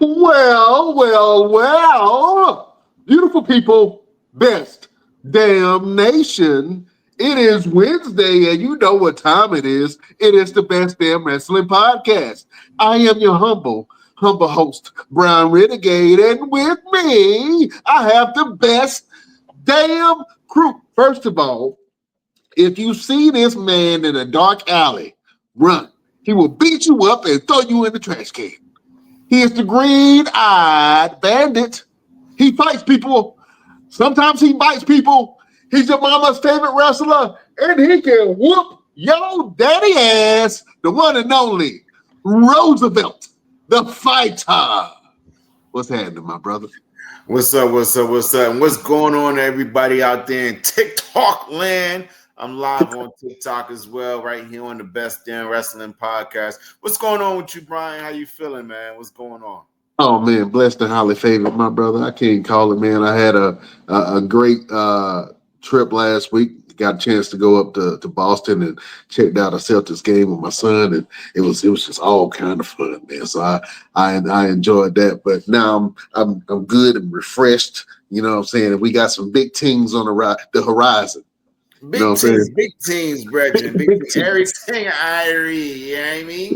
Well, beautiful people, best damn nation. It is Wednesday, and you know what time it is. It is the Best Damn Wrestling Podcast. I am your humble host, Brian Renegade, and with me, I have the best damn crew. First of all, if you see this man in a dark alley, run. He will beat you up and throw you in the trash can. He is the green-eyed bandit. He fights people. Sometimes he bites people. He's your mama's favorite wrestler, and he can whoop your daddy ass. The one and only Roosevelt, the fighter. What's happening, my brother? What's up? And what's going on, everybody out there in TikTok land? I'm live on TikTok as well, right here on the Best Damn Wrestling Podcast. What's going on with you, Brian? How you feeling, man? What's going on? Oh man, blessed and highly favored, my brother. I can't call it, man. I had a great trip last week. Got a chance to go up to Boston and checked out a Celtics game with my son, and it was just all kind of fun, man. So I enjoyed that. But now I'm good and refreshed. You know what I'm saying? And we got some big teams on the horizon. Big teams, brethren. Big teams. Everything, Irie. You know what I mean?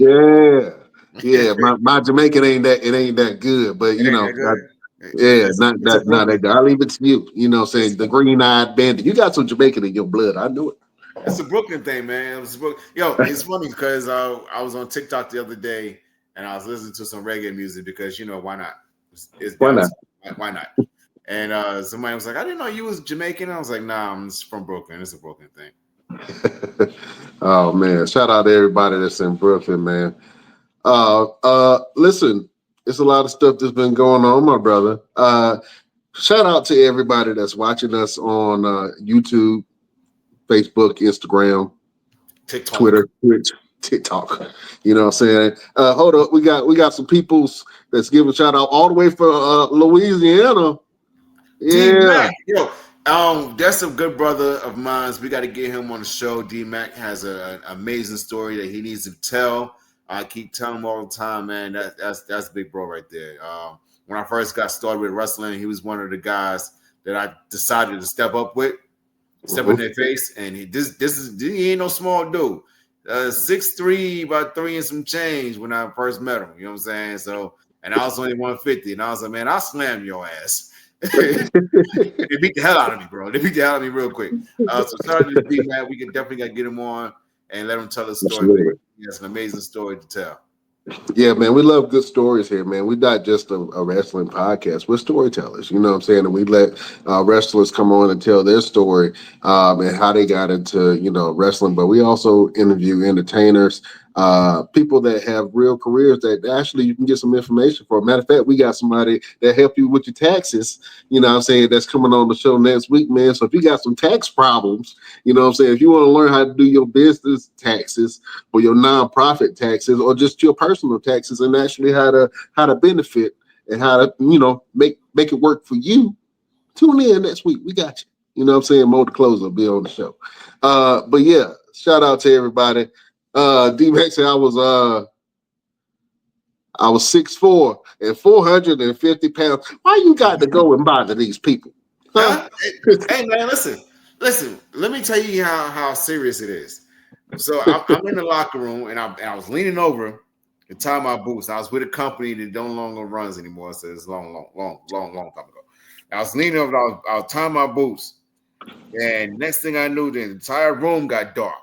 Yeah. My Jamaican ain't that good, but you know, not that good. I'll leave it to you. You know what I'm saying? The green-eyed bandit. You got some Jamaican in your blood. I knew it. It's a Brooklyn thing, man. It's funny because I was on TikTok the other day and I was listening to some reggae music because, you know, why not? Why not? And somebody was like, I didn't know you was Jamaican. I was like, nah, I'm just from Brooklyn. It's a Brooklyn thing. Oh, man. Shout out to everybody that's in Brooklyn, man. Listen, it's a lot of stuff that's been going on, my brother. Shout out to everybody that's watching us on YouTube, Facebook, Instagram, TikTok. Twitter, Twitch, TikTok. You know what I'm saying? Hold up, we got some peoples that's giving a shout out all the way from Louisiana. Yeah. Yo, that's a good brother of mine. We got to get him on the show. D-Mac has an amazing story that he needs to tell. I keep telling him all the time, man. That's big bro right there. When I first got started with wrestling, he was one of the guys that I decided to step up with, step in their face. And he ain't no small dude. 6'3", about 3 and some change when I first met him. You know what I'm saying? So, and I was only 150, and I was like, man, I'll slam your ass. They beat the hell out of me, bro. They beat the hell out of me real quick. So shout out to D-Mac. We can definitely get him on and let him tell his story. He has an amazing story to tell. Yeah, man, we love good stories here, man. We're not just a wrestling podcast. We're storytellers, you know what I'm saying? And we let wrestlers come on and tell their story and how they got into, you know, wrestling. But we also interview entertainers, people that have real careers that actually you can get some information for. Matter of fact, we got somebody that help you with your taxes, you know what I'm saying, that's coming on the show next week, man. So if you got some tax problems, you know what I'm saying, if you want to learn how to do your business taxes or your nonprofit taxes or just your personal taxes and actually how to benefit and how to, you know, make it work for you, tune in next week. We got you. You know what I'm saying? Mo the Closer will be on the show. But yeah, shout out to everybody. D-Mac said I was 6'4" and 450 pounds. Why you got to go and bother these people? Huh? Hey man, listen. Let me tell you how serious it is. So I'm in the locker room and I was leaning over to tie my boots. I was with a company that no longer runs anymore. So it's long time ago. I was leaning over. I was tying my boots, and next thing I knew, the entire room got dark.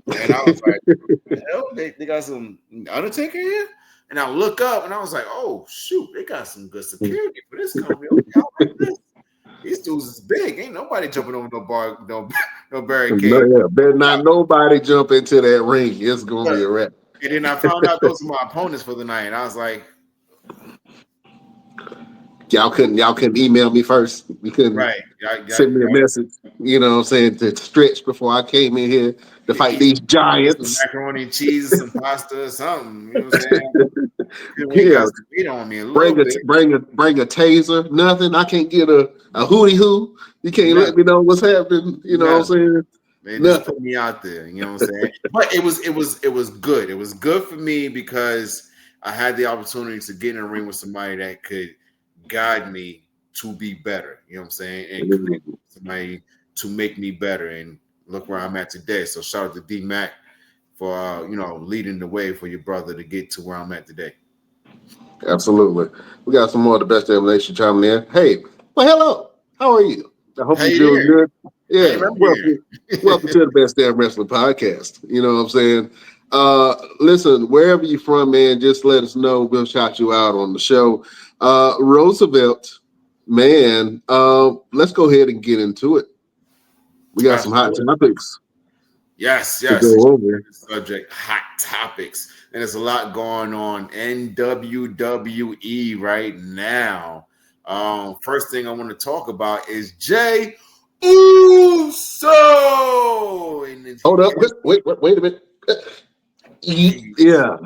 And I was like, hell, they got some Undertaker here? And I look up and I was like, oh, shoot, they got some good security for this company. Like this. These dudes is big. Ain't nobody jumping over no barricade. Yeah, better not nobody jump into that ring. It's going to be a wrap. And then I found out those were my opponents for the night. And I was like, Y'all couldn't email me first. You couldn't send me a message, you know what I'm saying, to stretch before I came in here to fight these giants. Some macaroni and cheese, some pasta, or something. You know what I'm saying? Yeah. Beat on me Bring a taser, nothing. I can't get a hootie hoo. You can't let me know what's happening. You know what I'm saying? They just put me out there. You know what I'm saying? But it was good. It was good for me because I had the opportunity to get in a ring with somebody that could guide me to be better. You know what I'm saying? And connect with somebody to make me better. And look where I'm at today. So shout out to D Mac for leading the way for your brother to get to where I'm at today. Absolutely. We got some more of the best damn nation chiming in. Hey, well, hello. How are you? I hope Hey you're doing there. good. Hey, Yeah. I'm here. Welcome to the best damn wrestling podcast. You know what I'm saying? Listen, wherever you're from, man, just let us know. We'll shout you out on the show. Roosevelt, man, let's go ahead and get into it. We got some hot Absolutely. topics Yes, to yes. go over. Subject hot topics. And there's a lot going on in WWE right now. First thing I want to talk about is Jay Uso. And Hold up. Wait a minute. Yeah.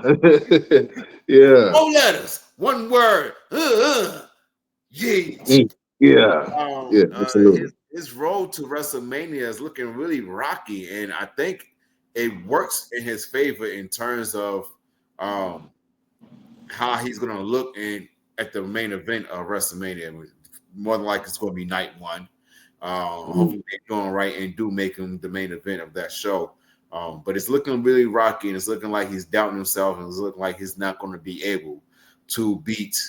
Yeah. 4 letters, one word. Yeet. Yeah. Yeah, absolutely. His road to WrestleMania is looking really rocky, and I think it works in his favor in terms of how he's going to look at the main event of WrestleMania. More than likely, it's going to be night one. Hopefully, they're doing right and do make him the main event of that show. But it's looking really rocky, and it's looking like he's doubting himself, and it's looking like he's not going to be able to beat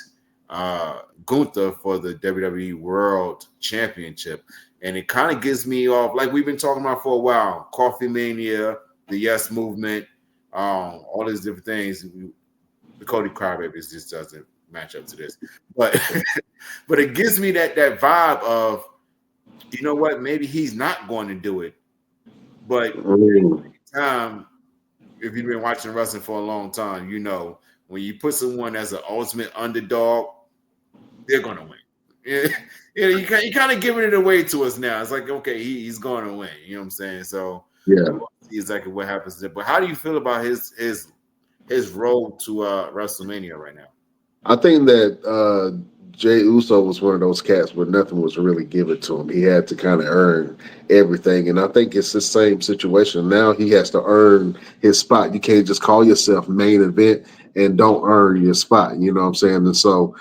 Gunther for the WWE World Championship. And it kind of gives me off, like we've been talking about for a while, Coffee Mania, the Yes Movement, all these different things. The Cody Crybabies just doesn't match up to this. But but it gives me that vibe of, you know what, maybe he's not going to do it. But time, if you've been watching wrestling for a long time, you know when you put someone as an ultimate underdog, they're going to win. You kind of giving it away to us now. It's like, okay, he's going to win. You know what I'm saying? So yeah, we'll see exactly what happens there. But how do you feel about his road to WrestleMania right now? I think that Jay Uso was one of those cats where nothing was really given to him. He had to kind of earn everything. And I think it's the same situation. Now he has to earn his spot. You can't just call yourself main event and don't earn your spot. You know what I'm saying? And so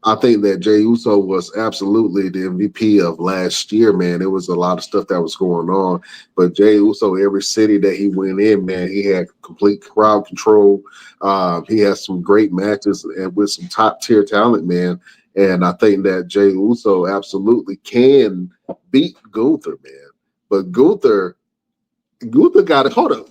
I think that Jay Uso was absolutely the MVP of last year, man. It was a lot of stuff that was going on. But Jay Uso, every city that he went in, man, he had complete crowd control. He has some great matches and with some top tier talent, man. And I think that Jay Uso absolutely can beat Gunther, man. But Gunther got to hold up.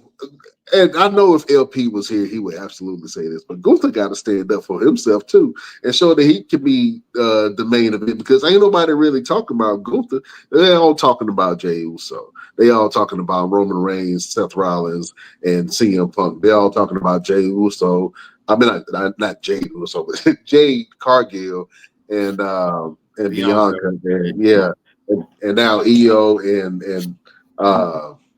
And I know if LP was here, he would absolutely say this. But Gunther got to stand up for himself too and show that he can be the main event, because ain't nobody really talking about Gunther. They're all talking about Jey Uso. They all talking about Roman Reigns, Seth Rollins, and CM Punk. They're all talking about Jey Uso. I mean, not Jey Uso, but Jade Cargill and Bianca. And yeah, and now EO and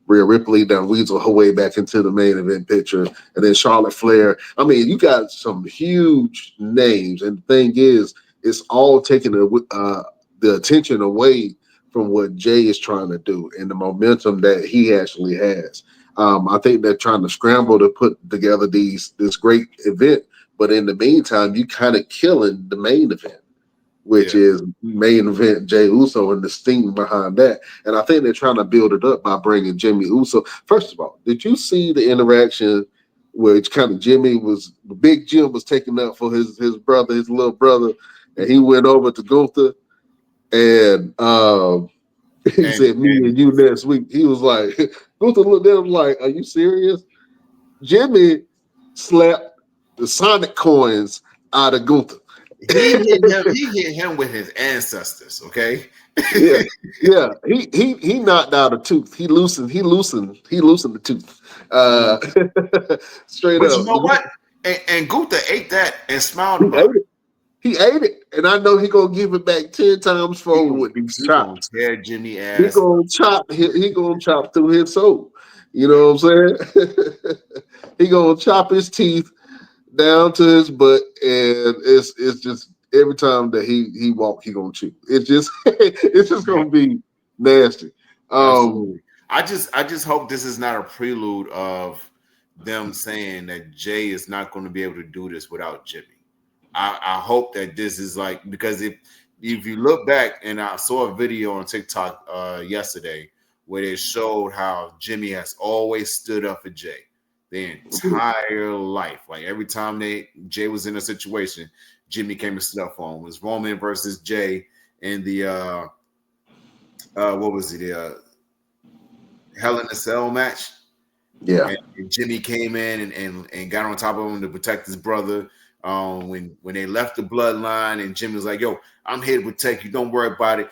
Rhea Ripley done weasel her way back into the main event picture, and then Charlotte Flair. I mean, you got some huge names, and the thing is, it's all taking the attention away from what Jay is trying to do and the momentum that he actually has. I think they're trying to scramble to put together this great event, but in the meantime, you kind of killing the main event, which is main event Jey Uso and the steam behind that. And I think they're trying to build it up by bringing Jimmy Uso. First of all, did you see the interaction where kind of Big Jim was taking up for his brother, his little brother, and he went over to Gunther and he said, "Me and you next week." He was like, Gunther looked at him like, "Are you serious?" Jimmy slapped the Sonic coins out of Gunther. He hit him with his ancestors, okay? Yeah. He knocked out a tooth. He loosened the tooth. Straight But up. you know what? And Gunther ate that and smiled about it. He ate it. And I know he gonna give it back 10 times forward with these chops. Tear Jimmy ass. He gonna chop through his soul. You know what I'm saying? He gonna chop his teeth down to his butt, and it's just every time that he walk, he gonna chew. It's just gonna be nasty. Absolutely. I just hope this is not a prelude of them saying that Jay is not going to be able to do this without Jimmy. I hope that this is like, because if you look back, and I saw a video on TikTok yesterday where they showed how Jimmy has always stood up for Jay the entire life. Like every time Jay was in a situation, Jimmy came and stood up for him. It was Roman versus Jay in the what was it? The Hell in a Cell match. Yeah. And Jimmy came in and got on top of him to protect his brother. When they left the bloodline, and Jimmy was like, "Yo, I'm here to protect you. Don't worry about it.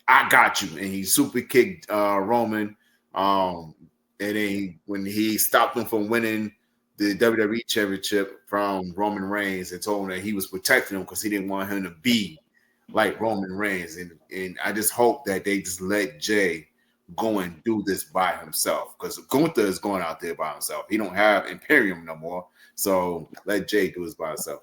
I got you." And he super kicked Roman. And then when he stopped him from winning the WWE Championship from Roman Reigns, and told him that he was protecting him because he didn't want him to be like Roman Reigns. And I just hope that they just let Jay go and do this by himself, because Gunther is going out there by himself. He don't have Imperium no more, so let Jay do this by himself.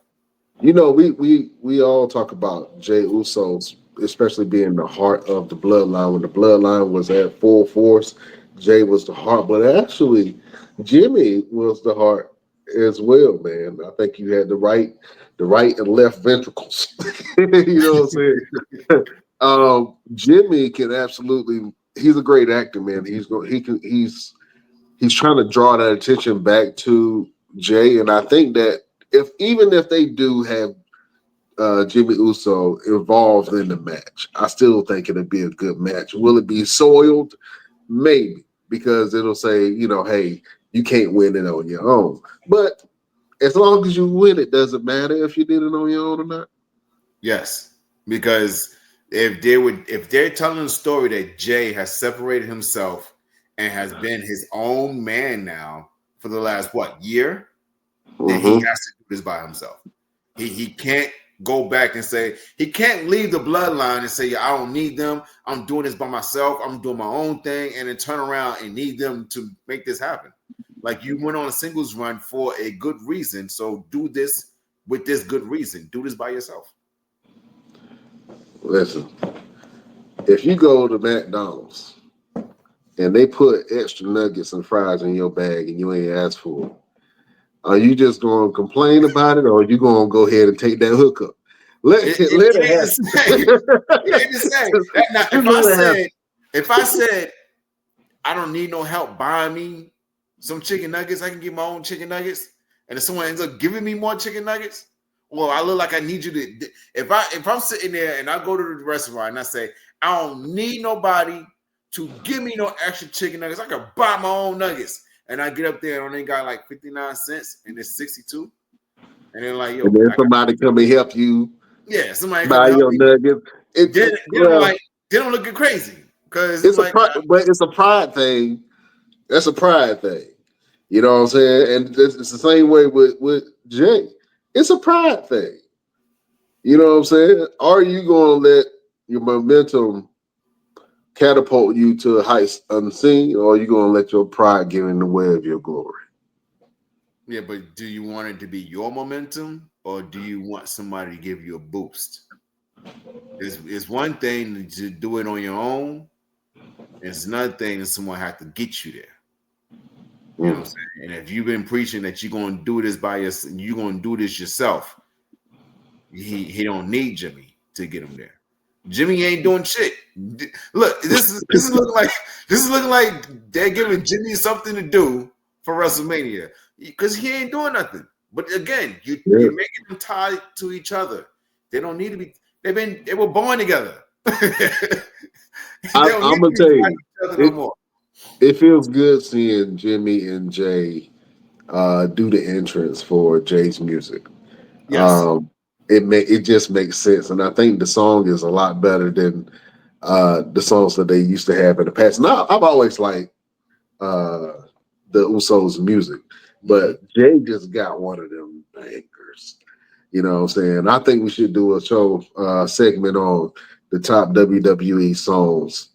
You know, we all talk about Jey Uso's, especially being the heart of the bloodline. When the bloodline was at full force, Jay was the heart, but actually Jimmy was the heart as well, man. I think you had the right and left ventricles. You know what I'm saying? Jimmy can absolutely. He's a great actor, man. He's going. He can. He's trying to draw that attention back to Jay, and I think that even if they do have Jimmy Uso involved in the match, I still think it'll be a good match. Will it be soiled? Maybe, because it'll say, hey, you can't win it on your own. But as long as you win, it doesn't matter if you did it on your own or not. Yes, because if they're telling the story that Jay has separated himself and has been his own man now for the last year, then he has to do this by himself. He can't go back and say, he can't leave the bloodline and say, I don't need them. I'm doing this by myself. I'm doing my own thing, and then turn around and need them to make this happen. Like, you went on a singles run for a good reason, so do this with this good reason. Do this by yourself. Listen, if you go to McDonald's and they put extra nuggets and fries in your bag and you ain't asked for it, are you just going to complain about it, or are you going to go ahead and take that hookup? Let it happen. It ain't the same. Now, if I said I don't need no help buying me some chicken nuggets, I can get my own chicken nuggets, and if someone ends up giving me more chicken nuggets, well, I look like I need you to. If I'm sitting there and I go to the restaurant and I say I don't need nobody to give me no extra chicken nuggets, I can buy my own nuggets. And I get up there and only got like 59 cents and it's 62. And then like, yo, and then somebody come and help you. Yeah, somebody buy your nuggets. They don't look crazy. Because it's but it's a pride thing. That's a pride thing. You know what I'm saying? And it's the same way with Jay. It's a pride thing. You know what I'm saying? Are you going to let your momentum catapult you to heights unseen, or are you going to let your pride get in the way of your glory? Yeah, but do you want it to be your momentum, or do you want somebody to give you a boost? It's one thing to do it on your own. It's another thing that someone has to get you there. You know what I'm saying? And if you've been preaching that you're going to do this by yourself, you're going to do this yourself, he don't need Jimmy to get him there. Jimmy ain't doing shit. Look, this is looking like they're giving Jimmy something to do for WrestleMania, because he ain't doing nothing. But again, you're making them tied to each other. They don't need to be. They were born together. I'm gonna tell you, it feels good seeing Jimmy and Jay do the entrance for Jay's music. Yes. It just makes sense, and I think the song is a lot better than the songs that they used to have in the past. Now, I've always liked the Usos' music, but Jay just got one of them bangers. You know what I'm saying? I think we should do a show segment on the top WWE songs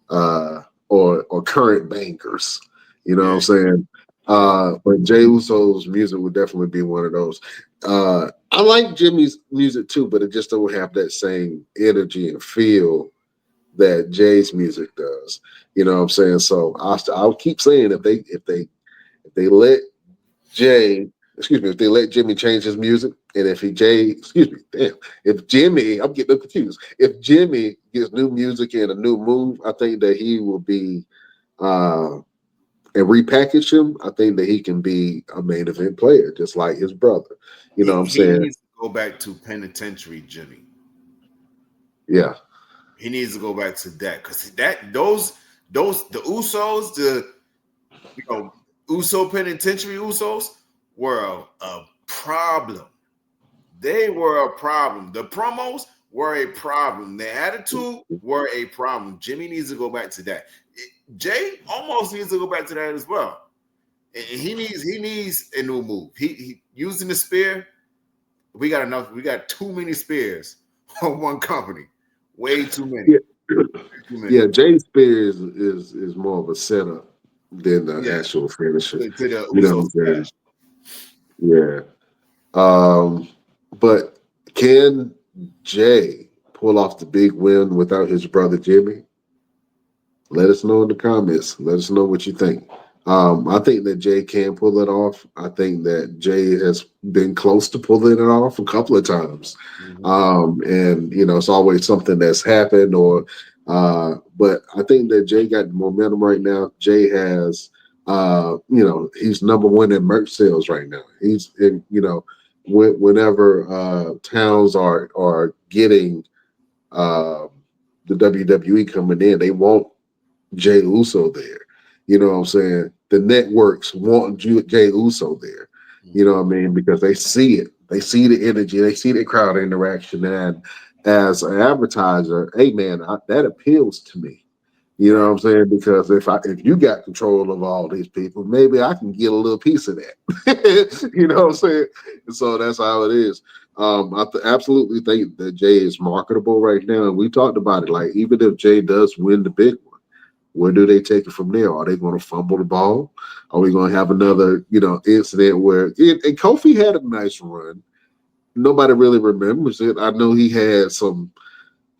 or current bangers. You know what I'm saying? But Jey Uso's music would definitely be one of those. I like Jimmy's music too, but it just don't have that same energy and feel that Jay's music does. You know what I'm saying? So I'll keep saying if they let Jay, excuse me, if they let Jimmy change his music, and if he Jay, excuse me, damn, if Jimmy, I'm getting confused. If Jimmy gets new music and a new move, I think that he will be and repackage him. I think that he can be a main event player, just like his brother. You know what I'm He saying? needs to go back to penitentiary, Jimmy. Yeah. He needs to go back to that because those the Usos, the Uso penitentiary Usos were a problem. They were a problem. The promos were a problem. The attitude were a problem. Jimmy needs to go back to that. Jay almost needs to go back to that as well. And he needs a new move. He using the spear. We got enough. We got too many spears on one company. Way too many. Yeah. Too many. Yeah, Jay Spears is more of a setup than the Yeah. actual finisher. To the You know what Uso I'm saying? smash. Yeah. But can Jay pull off the big win without his brother Jimmy? Let us know in the comments. Let us know what you think. I think that Jay can pull it off. I think that Jay has been close to pulling it off a couple of times. Mhm. And it's always something that's happened but I think that Jay got the momentum right now. Jay has he's number one in merch sales right now. He's in, whenever towns are getting uh, the WWE coming in, they want Jay Uso there. You know what I'm saying? The networks want Jay Uso there. You know what I mean? Because they see it. They see the energy. They see the crowd interaction. And as an advertiser, hey man, that appeals to me. You know Right. what I'm saying? Because if you got control of all these people, maybe I can get a little piece of that. You know what I'm saying? And so that's how it is. Absolutely think that Jay is marketable right now. And we talked about it. Like, even if Jay does win the big one, where do they take it from there? Are they going to fumble the ball? Are we going to have another, incident where and Kofi had a nice run. Nobody really remembers it. I know he had some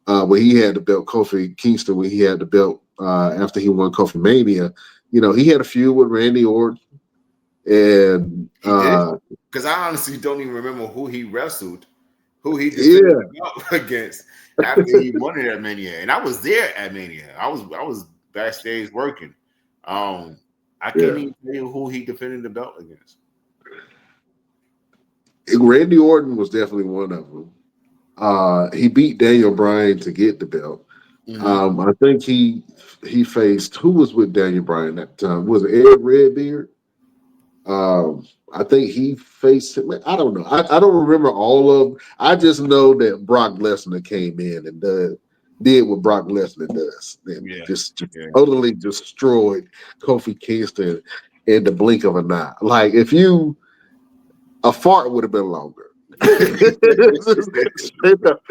when he had the belt, Kofi Kingston, when he had the belt after he won Kofi Mania. He had a feud with Randy Orton, and He did? Because I honestly don't even remember who he wrestled, who he defended yeah, the belt against after he won it at Mania. And I was there at Mania. I was backstage working. I can't yeah. even tell you who he defended the belt against. Randy Orton was definitely one of them. He beat Daniel Bryan to get the belt. Mm-hmm. I think he faced, who was with Daniel Bryan at the time? Was it Ed Redbeard? I think he faced him. I don't know. I don't remember all of. I just know that Brock Lesnar came in and did what Brock Lesnar does, and Yeah. just Yeah. totally destroyed Kofi Kingston in the blink of an eye. Like, if a fart would have been longer. Straight up.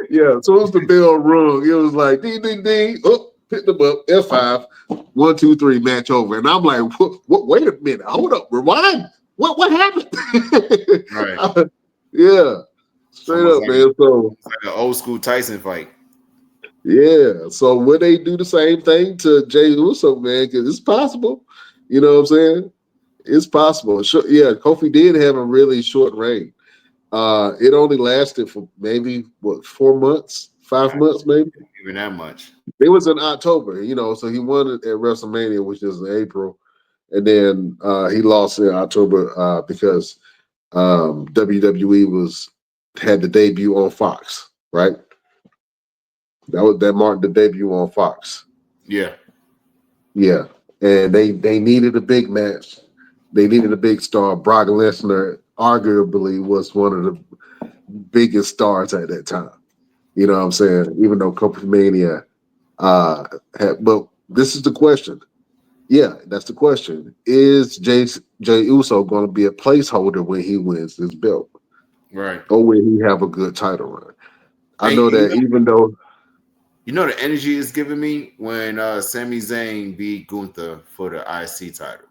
Yeah, as soon as the bell rung, it was like ding ding ding. Oh, pick them up. F5. 1, 2, 3, match over. And I'm like, what, wait a minute, hold up, rewind. What happened? Right. Yeah, It's straight up, man. So like an old school Tyson fight. yeah, so would they do the same thing to Jay Uso, man? Because it's possible. You know what I'm saying? It's possible. Sure, yeah, Kofi did have a really short reign. It only lasted for maybe 4 months, 5 months, maybe. Even that much. It was in October, so he won it at WrestleMania, which is in April, and then he lost in October because WWE had the debut on Fox, right? That marked the debut on Fox. Yeah. Yeah, and they needed a big match. They needed a big star. Brock Lesnar arguably was one of the biggest stars at that time. You know what I'm saying? Even though Copa Mania but this is the question. Yeah, that's the question. Is Jay Uso going to be a placeholder when he wins this belt? Right. Or will he have a good title run? I And know that even though the energy is giving me when Sami Zayn beat Gunther for the IC title.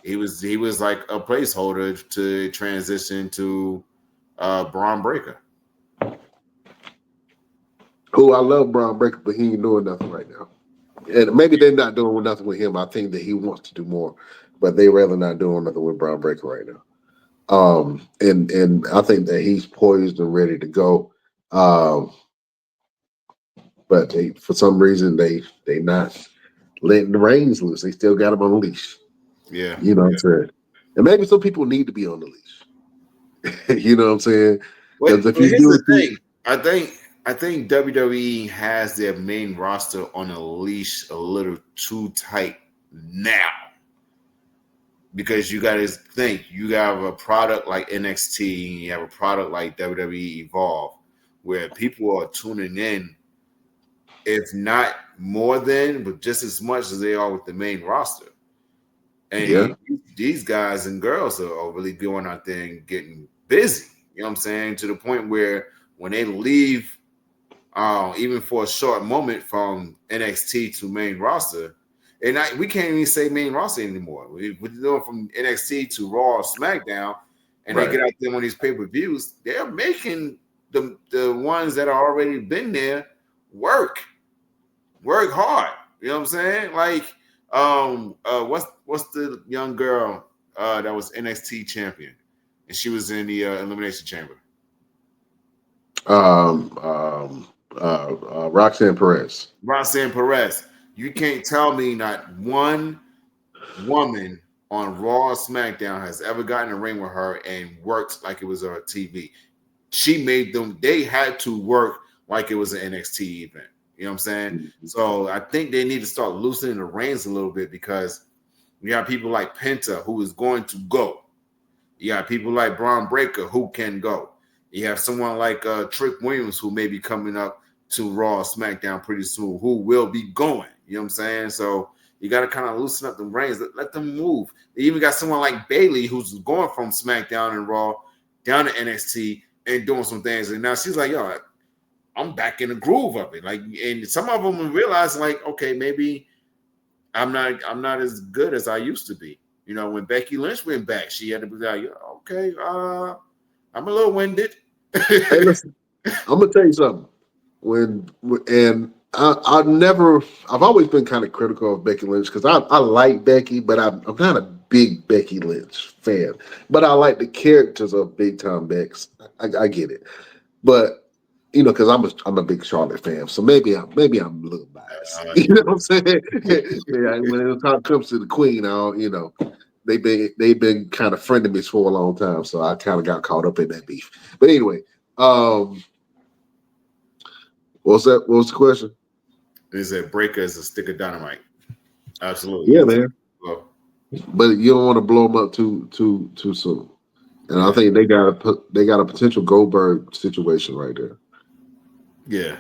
He was like a placeholder to transition to Braun Breaker. I love Braun Breaker, but he ain't doing nothing right now. And maybe they're not doing nothing with him. I think that he wants to do more. but they rather not doing nothing with Brown Breaker right now. And I think that he's poised and ready to go. Um, but they, for some reason, they not letting the reins loose. They still got him on a leash. Yeah. You know what I'm saying? And maybe some people need to be on the leash. You know what I'm saying? Because if But you here's do the it, through, thing. I think WWE has their main roster on a leash a little too tight now. Because you got to think, you have a product like NXT, you have a product like WWE Evolve, where people are tuning in, if not more than, but just as much as they are with the main roster. yeah, And these guys and girls are really going out there and getting busy. You know what I'm saying? To the point where when they leave, even for a short moment from NXT to main roster, and we can't even say main roster anymore. We're doing from NXT to Raw or SmackDown, and they right. get out there on these pay-per-views. They're making the ones that are already been there work hard. You know what I'm saying? Like, what's the young girl that was NXT champion, and she was in the Elimination Chamber? Roxanne Perez. Roxanne Perez. You can't tell me not one woman on Raw or SmackDown has ever gotten in a ring with her and worked like it was on TV. She made them, they had to work like it was an NXT event. You know what I'm saying? So I think they need to start loosening the reins a little bit, because you have people like Penta who is going to go. You got people like Braun Breaker who can go. You have someone like Trick Williams who may be coming up to Raw or SmackDown pretty soon, who will be going. You know what I'm saying? So you got to kind of loosen up the reins. Let them move. They even got someone like Bayley who's going from SmackDown and Raw down to NXT and doing some things. And now she's like, yo, I'm back in the groove of it. Like, and some of them realize, like, okay, maybe I'm not as good as I used to be. You know, when Becky Lynch went back, she had to be like, okay, I'm a little winded. Hey, listen, I'm gonna tell you something. And I've always been kind of critical of Becky Lynch because I like Becky, but I'm not a big Becky Lynch fan. But I like the characters of Big Time Bex. I get it, but because I'm a big Charlotte fan, so maybe I'm a little biased. You know what I'm saying? Yeah, when it comes to the Queen, I don't, they've been kind of frenemies for a long time, so I kind of got caught up in that beef. But anyway, um, what's that? What was the question? They said Breaker is a stick of dynamite. Absolutely. Yeah, man. Well, But you don't want to blow them up too soon. And I yeah. think they got a potential Goldberg situation right there. Yeah.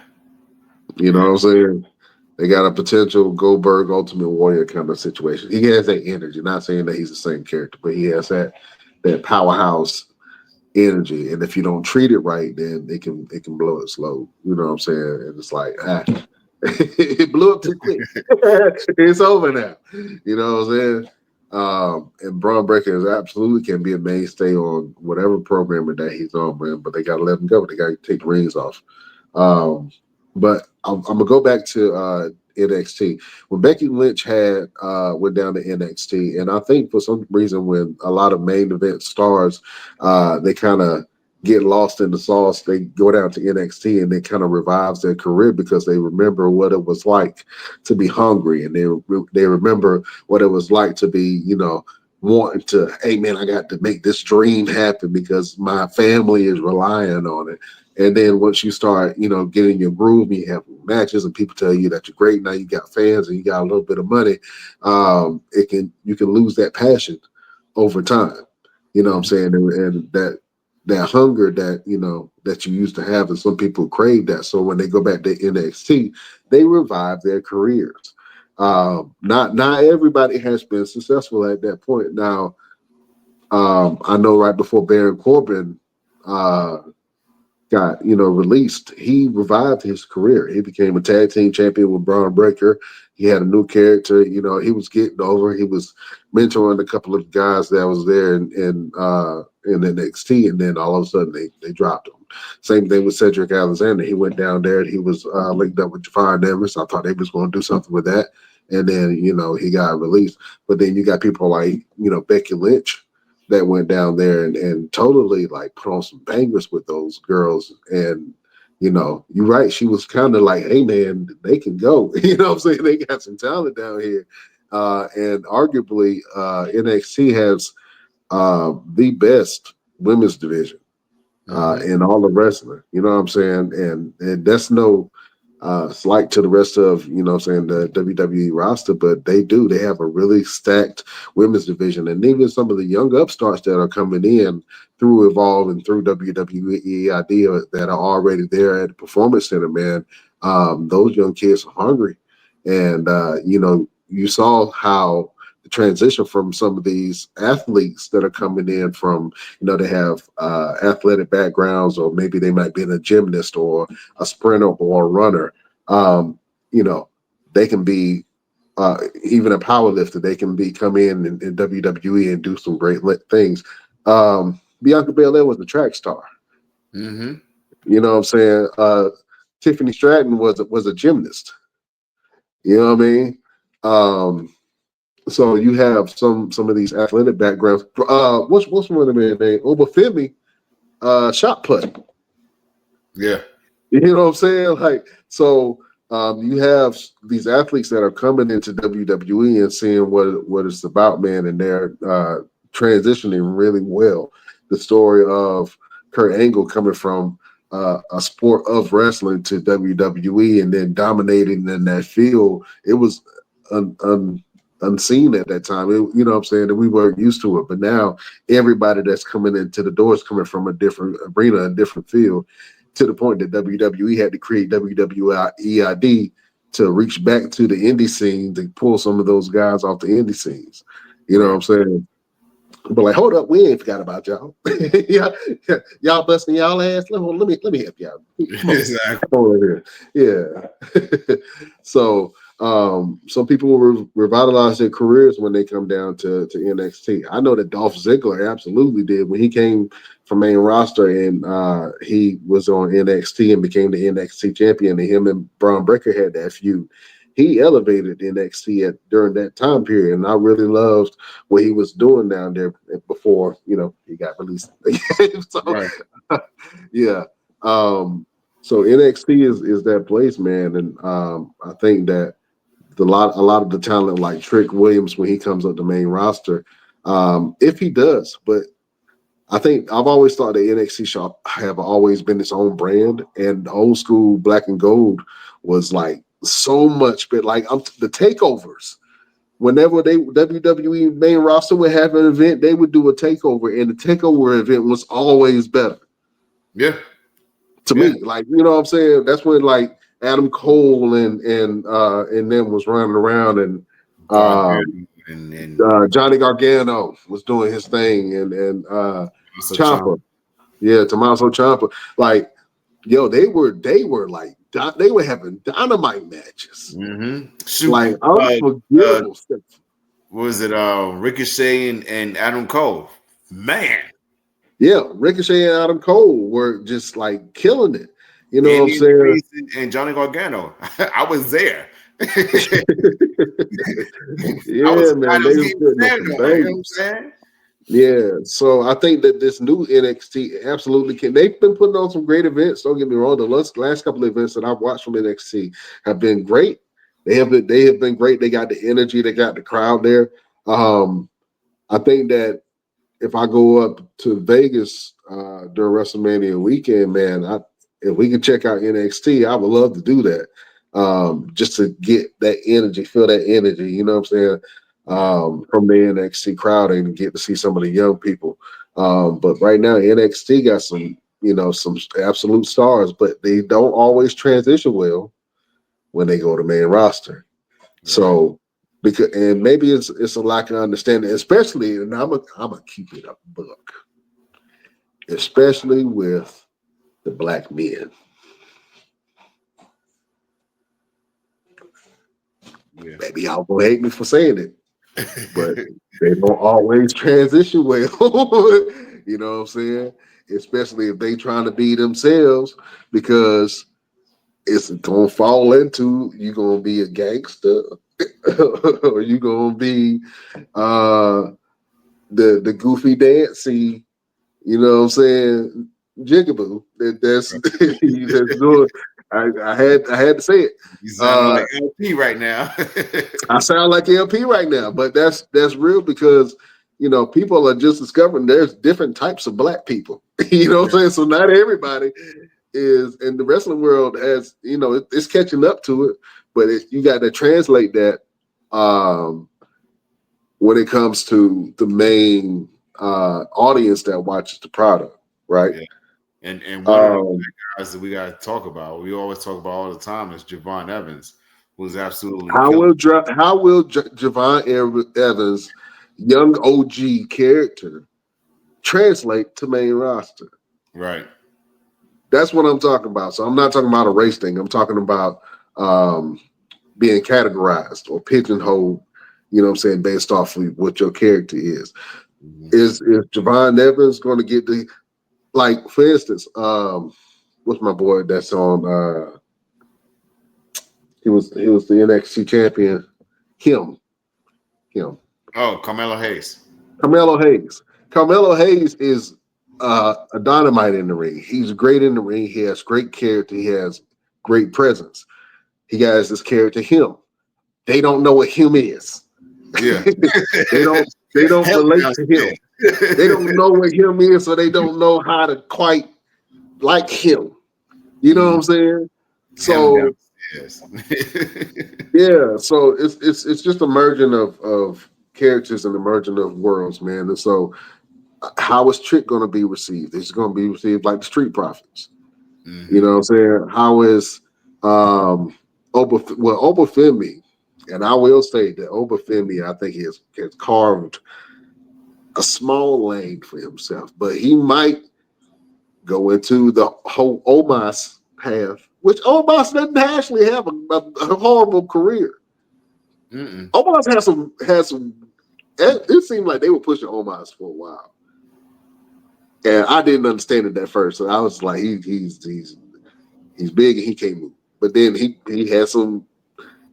You know what I'm saying? They got a potential Goldberg Ultimate Warrior kind of situation. He has that energy. Not saying that he's the same character, but he has that powerhouse energy. And if you don't treat it right, then it can blow it slow. You know what I'm saying? And it's like it blew up too quick. It's over now. You know what I'm saying? And Braun Breaker is absolutely can be a mainstay on whatever programming that he's on, man. But they got to let him go. They got to take the rings off. Um, but I'm gonna go back to NXT when Becky Lynch had went down to NXT, and I think for some reason when a lot of main event stars they kind of get lost in the sauce, they go down to NXT and it kind of revives their career because they remember what it was like to be hungry, and they remember what it was like to be wanting to, hey man, I got to make this dream happen because my family is relying on it. And then once you start, getting your groove, you have matches, and people tell you that you're great. Now you got fans, and you got a little bit of money. You can lose that passion over time. You know what I'm saying? And that hunger that you used to have, and some people crave that. So when they go back to NXT, they revive their careers. Not everybody has been successful at that point. Now, I know right before Baron Corbin. Got released, he revived his career. He became a tag team champion with Braun Breaker. He had a new character. He was getting over. He was mentoring a couple of guys that was there in NXT, and then all of a sudden they dropped him. Same thing with Cedric Alexander. He went down there and he was linked up with Jafar Nevers. I thought they was going to do something with that. and then he got released. But then you got people like Becky Lynch that went down there and totally like put on some bangers with those girls. And you're right, she was kind of like, hey man, they can go. What I'm saying? They got some talent down here. And arguably NXT has the best women's division in all of wrestling. You know what I'm saying? And that's no slight to the rest of, the WWE roster, but they do. They have a really stacked women's division. And even some of the young upstarts that are coming in through Evolve and through WWE idea that are already there at the Performance Center, man, those young kids are hungry. And, you saw how the transition from some of these athletes that are coming in from, they have athletic backgrounds, or maybe they might be a gymnast or a sprinter or a runner. They can be even a power lifter. They can come in WWE and do some great things. Bianca Belair was a track star. Mm-hmm. You know what I'm saying? Tiffany Stratton was a gymnast. You know what I mean? So you have some of these athletic backgrounds. What's one of the man's name? Obafemi, shot put. Yeah. You know what I'm saying? Like, so you have these athletes that are coming into WWE and seeing what it's about, man, and they're transitioning really well. The story of Kurt Angle coming from a sport of wrestling to WWE and then dominating in that field, it was unseen at that time. You know what I'm saying? That we weren't used to it. But now everybody that's coming into the door is coming from a different arena, a different field, to the point that WWE had to create WWEID to reach back to the indie scene to pull some of those guys off the indie scenes. You know what I'm saying? But like, hold up, we ain't forgot about y'all. Y'all busting y'all ass. Let me help y'all. Exactly. Come over here. Yeah. So some people will revitalize their careers when they come down to NXT. I know that Dolph Ziggler absolutely did when he came from main roster and he was on NXT and became the NXT champion. And him and Braun Breaker had that feud. He elevated NXT during that time period, and I really loved what he was doing down there before he got released. So, right. Yeah. So NXT is that place, man, and I think that a lot of the talent like Trick Williams when he comes up the main roster, if he does, but I think I've always thought the NXT Shop have always been its own brand, and the old school Black and Gold was like so much, but like the takeovers. Whenever WWE main roster would have an event, they would do a takeover, and the takeover event was always better. Yeah. To me, like, you know what I'm saying? That's when like Adam Cole and them was running around, and Johnny Gargano was doing his thing, and Ciampa. Yeah, Tommaso Ciampa. Like, yo, they were like they were having dynamite matches. Mm-hmm. Like unforgettable stuff. Was it Ricochet and Adam Cole? Man. Yeah, Ricochet and Adam Cole were just like killing it. You know what I'm saying? And Johnny Gargano. I was there. Yeah, man. They was putting up some you know what I'm bangers. saying? Yeah, so I think that this new NXT absolutely can. They've been putting on some great events. Don't get me wrong. The last couple of events that I've watched from NXT have been great. They have been great. They got the energy. They got the crowd there. I think that if I go up to Vegas during WrestleMania weekend, man, if we could check out NXT, I would love to do that. Just to get that energy, feel that energy. You know what I'm saying? From the NXT crowd and get to see some of the young people. But right now, NXT got some absolute stars, but they don't always transition well when they go to main roster. Right. So and maybe it's a lack of understanding, especially, and I'm gonna keep it a book, especially with the black men. Yeah. Maybe y'all gonna hate me for saying it, but they don't always transition well. You know what I'm saying? Especially if they trying to be themselves, because it's gonna fall into you gonna be a gangster or you gonna be uh the goofy dancey, you know what I'm saying, jigaboo. That's doing. I had to say it. You sound Uh, like LP right now. I sound like LP right now, but that's real because people are just discovering there's different types of black people. You know what I'm saying? So not everybody is, and the wrestling world has, it's catching up to it, but you got to translate that um, when it comes to the main audience that watches the product, right? Yeah. And one of the Um, guys that we got to talk about, we always talk about all the time, is Javon Evans, who's absolutely how killing. will Javon Evans, young OG character, translate to main roster? Right. That's what I'm talking about. So I'm not talking about a race thing. I'm talking about um, being categorized or pigeonholed, what I'm saying, based off of what your character is. Mhm. Is Javon Evans going to get like, for instance, what's my boy that's on he was the NXT champion, him, him. Oh, Carmelo Hayes. Carmelo Hayes. Carmelo Hayes is a dynamite in the ring. He's great in the ring. He has great character. He has great presence. He has this character, him. They don't know what him is. Yeah. they don't Help me relate to him. understand. They don't know what him is, so they don't know how to quite like him. You know what Mhm. I'm saying? Him So downstairs. yeah, so it's just a merging of characters and a merging of worlds, man. And so how is Trick going to be received? It's going to be received like the Street Profits. You Hmm. know what I'm saying? How is Obafemi, and I will say that Obafemi, I think has carved a small lane for himself, but he might go into the whole Omos path, which Omos doesn't actually have a horrible career. Mm-mm. Omos has some. It seemed like they were pushing Omos for a while, and I didn't understand it at first. So I was like, he's big and he can't move. But then he had some.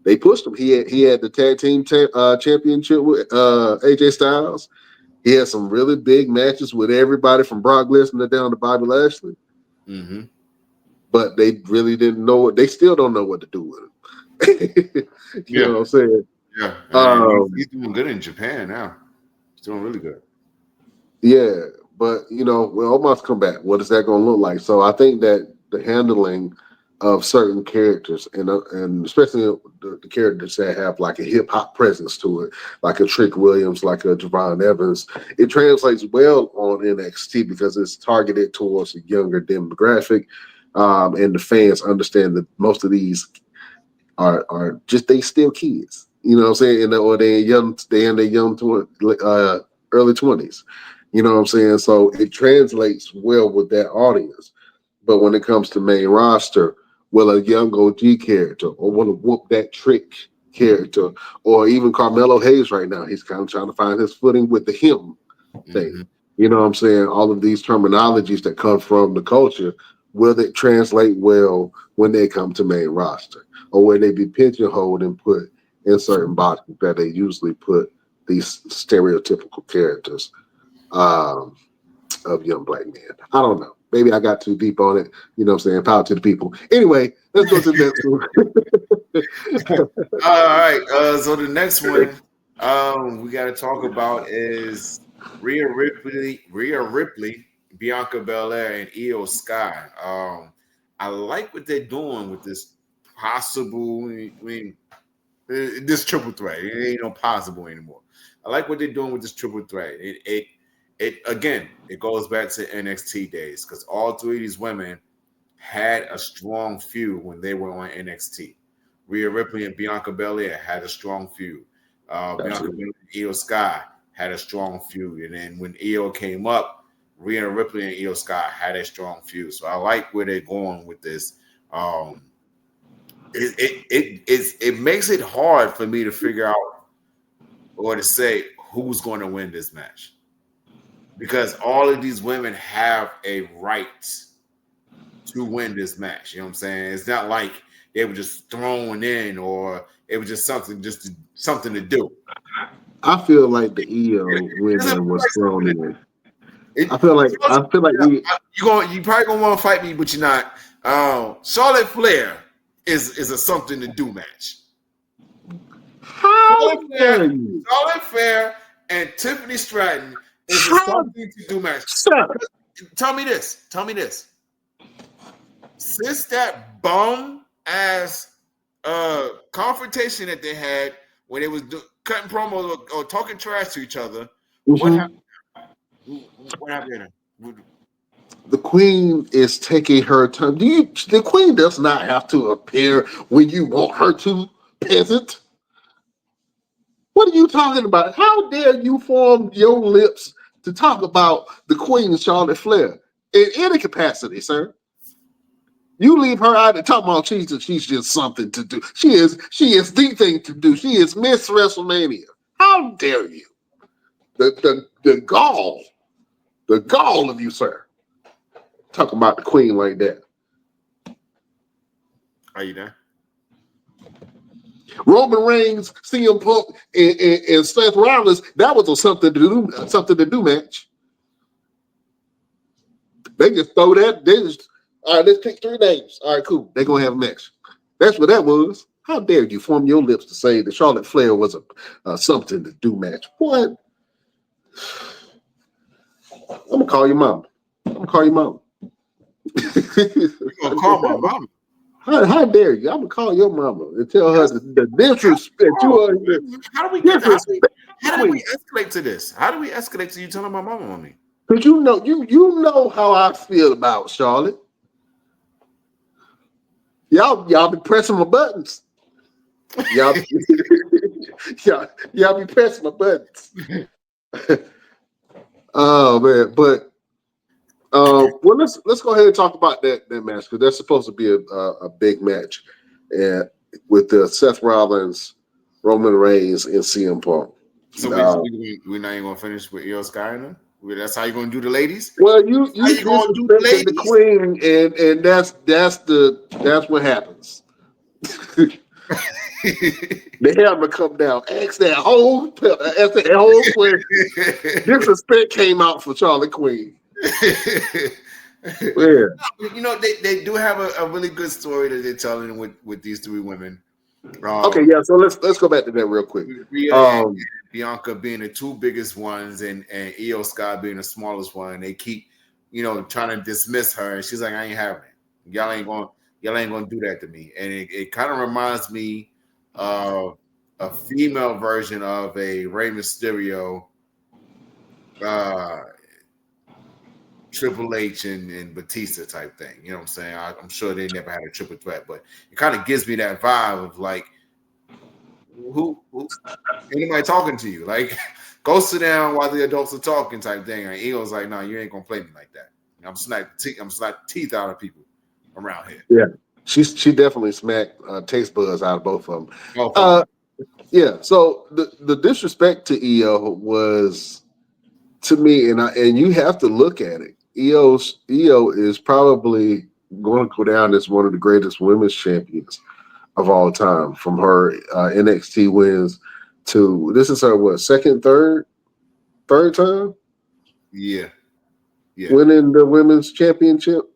They pushed him. He had the tag team championship with AJ Styles. He had some really big matches with everybody from Brock Lesnar down to Bobby Lashley. Hmm. But they really didn't know it. They still don't know what to do with him. You know Yeah. what I'm saying? Yeah. And he's Um, doing good in Japan now. He's doing really good. yeah, but when Omos come back, what is that going to look like? So I think that the handling of certain characters, and especially the characters that have like a hip hop presence to it, like a Trick Williams, like a Javon Evans, it translates well on NXT because it's targeted towards a younger demographic, and the fans understand that most of these are just they still kids. You know what I'm saying? Or they in their early 20s. You know what I'm saying? So it translates well with that audience. But when it comes to main roster, will a young OG character or will a whoop that trick character or even Carmelo Hayes right now, he's kind of trying to find his footing with the him thing. Hmm. You know what I'm saying? All of these terminologies that come from the culture, will it translate well when they come to main roster? Or will they be pigeonholed and put in certain boxes that they usually put these stereotypical characters um, of young black men? I don't know. Maybe I got too deep on it. You know what I'm saying? Power to the people. Anyway, let's go to the next one. All right. So the next one we got to talk about is Rhea Ripley, Bianca Belair, and Io Sky. I like what they're doing with this possible. I mean, this triple threat. It ain't no possible anymore. I like what they're doing with this triple threat. It again. It goes back to NXT days because all three of these women had a strong feud when they were on NXT. Rhea Ripley and Bianca Belair had a strong feud. Bianca Absolutely. Belair and Io Sky had a strong feud. And then when Io came up, Rhea Ripley and Io Sky had a strong feud. So I like where they're going with this. Um, it makes it hard for me to figure out or to say who's going to win this match because all of these women have a right to win this match. You know what I'm saying? It's not like they were just thrown in, or it was just something to do. I feel like the EO It doesn't women feel was like thrown something. in. It, I feel like we. you probably gonna want to fight me, but you're not. Charlotte Flair is a something to do match. How dare you? Charlotte Flair and Tiffany Stratton is a How, something to do match. sir? Tell me this. Since that bum ass confrontation that they had when they was cutting promos or talking trash to each other, what happened? What happened? The queen is taking her time. The queen does not have to appear when you want her to, peasant. What are you talking about? How dare you form your lips to talk about the queen, Charlotte Flair, in any capacity, sir? You leave her out and talk about she's just something to do. She is the thing to do. She is Miss WrestleMania. How dare you? The gall of you, sir. Talk about the queen like that. Are you there? Roman Reigns, CM Punk, and Seth Rollins, that was a something to do match. They just throw that. All right, let's pick 3 names. All right, cool. They're gonna have a match. That's what that was. How dare you form your lips to say that Charlotte Flair was a something to do match? What? I'm gonna call your mom. You're gonna call my mom. How dare you? I'm gonna call your mama and tell her the disrespect you are. How do we escalate to this? How do we escalate to you telling my mama on me? Because you know how I feel about Charlotte. Y'all be pressing my buttons. Y'all be pressing my buttons. Oh man, but well, let's go ahead and talk about that match, because that's supposed to be a big match, and with Seth Rollins, Roman Reigns, and CM Punk. So we're not even gonna finish with Io Sky now? That's how you're gonna do the ladies? Well, you disrespected the queen, and that's what happens. They have to come down. Ask that whole question. Disrespect came out for Charlie Queen. Yeah. You know, they do have a really good story that they're telling with these 3 women. Okay, yeah. So let's go back to that real quick. Rhea and Bianca being the 2 biggest ones, and Io Sky being the smallest one. They keep, trying to dismiss her, and she's like, "I ain't having it. Y'all ain't gonna do that to me." And it kind of reminds me of a female version of a Rey Mysterio, Triple H and Batista type thing. You know what I'm saying? I'm sure they never had a triple threat, but it kind of gives me that vibe of like, who anybody talking to you? Like, go sit down while the adults are talking type thing. And Eagle's like, no, you ain't gonna play me like that. I'm smacking teeth out of people around here. Yeah, she definitely smacked taste buds out of both of them. Yeah. So the disrespect to EO was, to me, and you have to look at it. EO is probably going to go down as one of the greatest women's champions of all time, from her NXT wins to, this is her second, third time? Yeah. Winning the women's championship.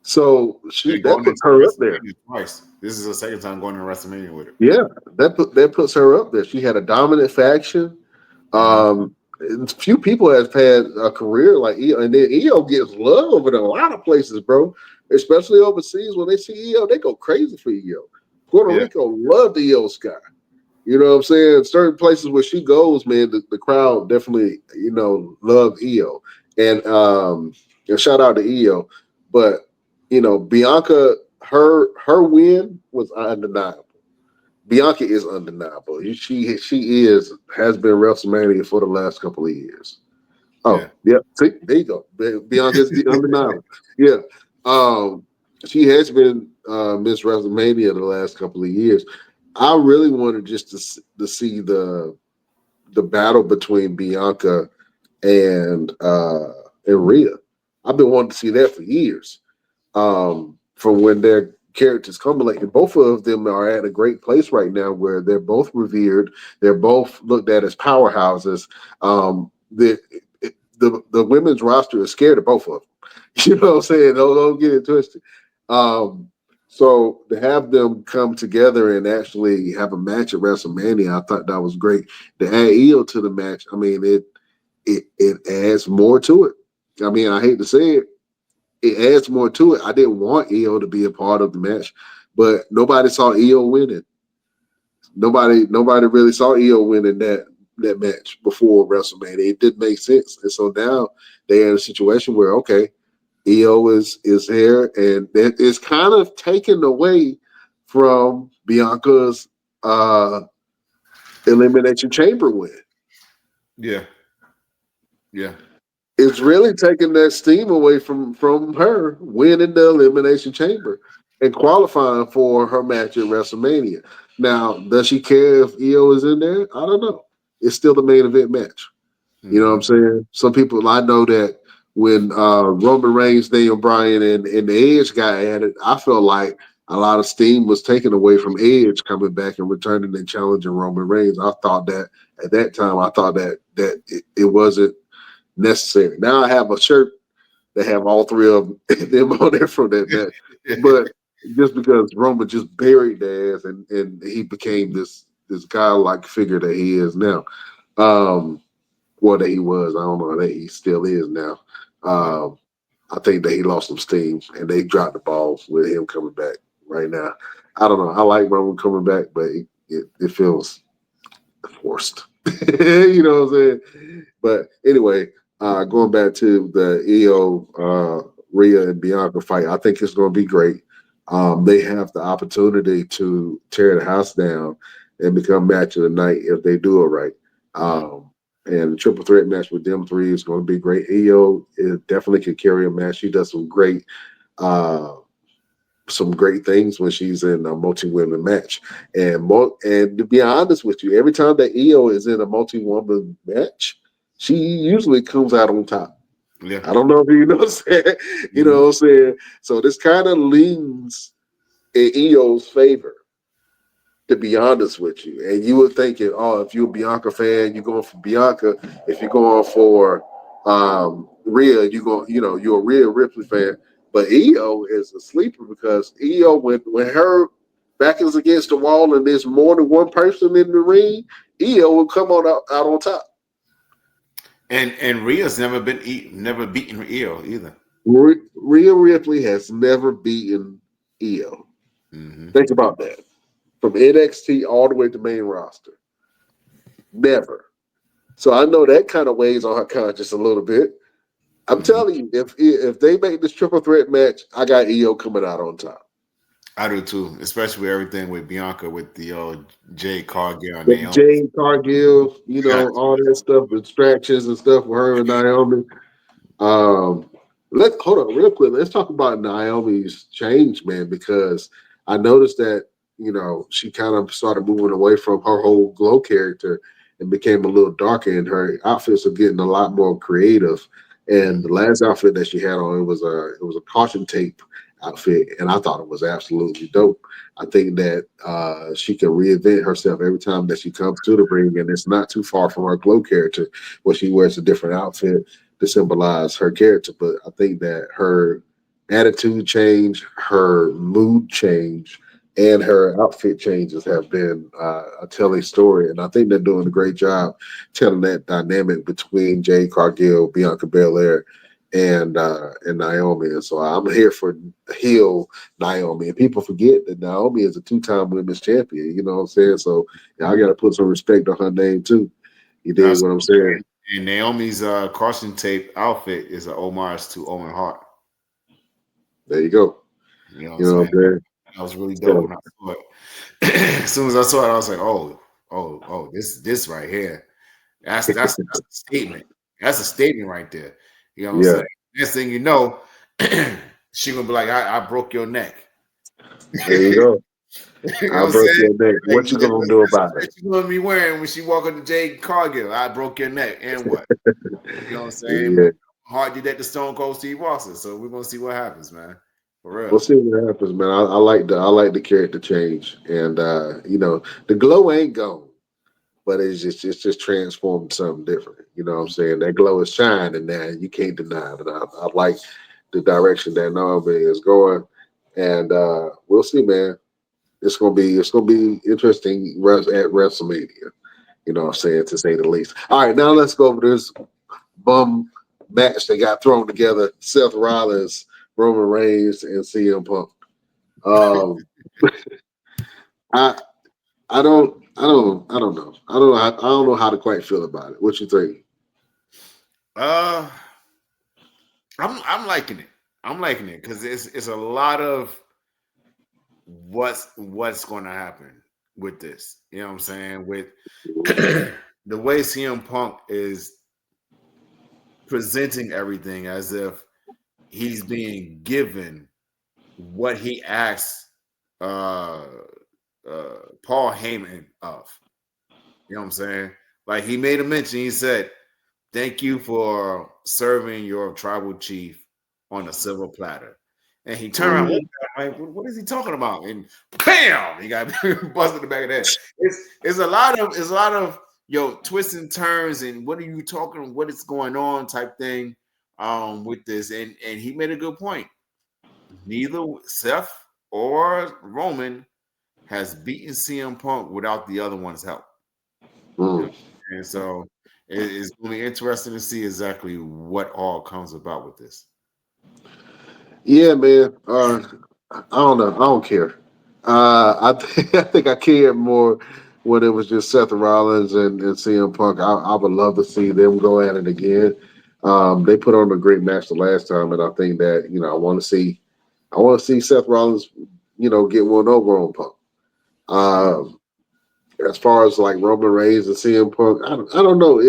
So that puts her up there. Twice. This is her second time going to WrestleMania with her. Yeah, that puts her up there. She had a dominant faction. Few people have had a career like EO, and then EO gets love in a lot of places, bro. Especially overseas, when they see EO, they go crazy for EO. Puerto Rico love the EO Sky. You know what I'm saying? Certain places where she goes, man, the crowd definitely, love EO. And shout out to EO. But Bianca, her win was undeniable. Bianca is undeniable. She has been WrestleMania for the last couple of years. Oh, yeah. See, there you go. Bianca is undeniable. Yeah. She has been Miss WrestleMania the last couple of years. I really wanted just to see the battle between Bianca and Rhea. I've been wanting to see that for years. From when they're characters culminate, and both of them are at a great place right now where they're both revered. They're both looked at as powerhouses. The women's roster is scared of both of them. You know what I'm saying? Don't get it twisted. So to have them come together and actually have a match at WrestleMania, I thought that was great. To add Io to the match, I mean it adds more to it. I mean, I hate to say it, it adds more to it. I didn't want Io to be a part of the match, but nobody saw Io winning. Nobody really saw Io winning that match before WrestleMania. It didn't make sense, and so now they're in a situation where okay, Io is here, and that is kind of taken away from Bianca's uh, Elimination Chamber win. Yeah. Yeah. It's really taking that steam away from her winning the Elimination Chamber and qualifying for her match at WrestleMania. Now, does she care if Io is in there? I don't know. It's still the main event match. You know what I'm saying? Some people I know that when Roman Reigns, Daniel Bryan, and the Edge got added, I felt like a lot of steam was taken away from Edge coming back and returning and challenging Roman Reigns. I thought that at that time, I thought that it wasn't necessary. Now I have a shirt that have all three of them on there from that match, but just because Roman just buried their ass and he became this godlike figure that he is now. Well, that he was. I don't know that he still is now. I think that he lost some steam and they dropped the ball with him coming back right now. I don't know. I like Roman coming back, but it feels forced. You know what I'm saying? But anyway, going back to the Io, Rhea, and Bianca fight, I think it's going to be great. They have the opportunity to tear the house down and become match of the night if they do it right. And the triple threat match with them three is going to be great. Io definitely can carry a match. She does uh, some great things when she's in a multi-women match. And to be honest with you, every time that Io is in a multi-woman match, she usually comes out on top. Yeah. I don't know if you know what I'm saying. You know what I'm saying? So this kind of leans in Io's favor, to be honest with you. And you would think, oh, if you're a Bianca fan, you're going for Bianca. If you're going for Rhea, you're a Rhea Ripley fan. But Io is a sleeper because Io, when her back is against the wall and there's more than one person in the ring, Io will come out on top. And Rhea's never beaten Io either. Rhea Ripley has never beaten Io. Think about that. From NXT all the way to main roster. Never. So I know that kind of weighs on her conscience a little bit. I'm telling you, if they make this triple threat match, I got Io coming out on top. I do too, especially with everything with Bianca, with the Jade Cargill and With Naomi. Jade Cargill, all that stuff, distractions and stuff with her and Naomi. Let's hold on real quick. Let's talk about Naomi's change, man, because I noticed that she kind of started moving away from her whole glow character and became a little darker, and her outfits are getting a lot more creative. And the last outfit that she had on, it was a caution tape outfit, and I thought it was absolutely dope. I think that she can reinvent herself every time that she comes to the ring, and it's not too far from her glow character where she wears a different outfit to symbolize her character. But I think that her attitude change, her mood change, and her outfit changes have been a telling story. And I think they're doing a great job telling that dynamic between Jade Cargill, Bianca Belair, and Naomi. And so I'm here for heel Naomi. And people forget that Naomi is a two-time women's champion. You know what I'm saying? So I got to put some respect on her name too. You dig what I'm saying? And Naomi's caution tape outfit is an homage to Owen Hart. There you go. You know what I'm saying? That was really dope when I saw it. As soon as I saw it, I was like, oh, this right here. That's a statement. That's a statement right there. You know what I'm saying? Next thing you know, she gonna be like, I broke your neck. There you go. You know I what broke your neck. Like, what you gonna do about it? What you gonna be wearing when she walk up to Jade Cargill? I broke your neck, and what? You know what I'm saying? Yeah. Hart did that to Stone Cold Steve Austin, so we're gonna see what happens, man. For real. We'll see what happens, man. I like the character change, and the glow ain't gone, but it's just transformed to something different. You know what I'm saying? That glow is shining now. You can't deny it. I like the direction that Norman is going, and we'll see, man. It's gonna be interesting at WrestleMania. You know what I'm saying, to say the least. All right, now let's go over this bum match that got thrown together: Seth Rollins, Roman Reigns, and CM Punk. Um, I I don't know. I don't know how to quite feel about it. What you think? Uh, I'm liking it. I'm liking it because it's a lot of what's going to happen with this. You know what I'm saying? With the way CM Punk is presenting everything as if he's being given what he asked uh, Paul Heyman of. You know what I'm saying? Like he made a mention. He said, "Thank you for serving your tribal chief on a silver platter." And he turned around, Mhm. looked at him, like, what is he talking about? And bam, he got busted in the back of the head. It's a lot of twists and turns and what are you talking? What is going on? Type thing with this. And he made a good point. Neither Seth or Roman has beaten CM Punk without the other one's help. You know, Mm. and so it's going to be interesting to see exactly what all comes about with this. Yeah, man. I don't know. I don't care. I think I cared more when it was just Seth Rollins and CM Punk. I would love to see them go at it again. They put on a great match the last time, and I think that I want to see Seth Rollins, get one over on Punk. Um, as far as like Roman Reigns and CM Punk, I don't know.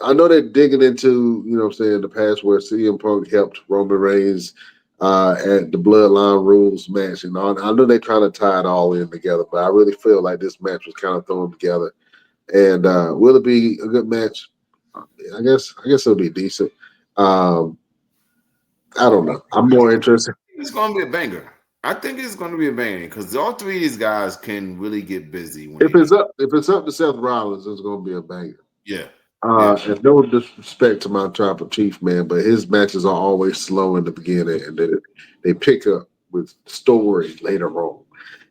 I know they're digging into, what I'm saying, the past where CM Punk helped Roman Reigns at the Bloodline Rules match, and all. I know they're trying to tie it all in together, but I really feel like this match was kind of thrown together. And will it be a good match? I guess it'll be decent. Um, I don't know. I'm more interested. It's going to be a banger. I think it's going to be a banger because all three of these guys can really get busy when If they need. it's up to Seth Rollins, it's going to be a banger. Yeah, yeah, And no disrespect to my tribal chief, man, but his matches are always slow in the beginning, and then they pick up with story later on.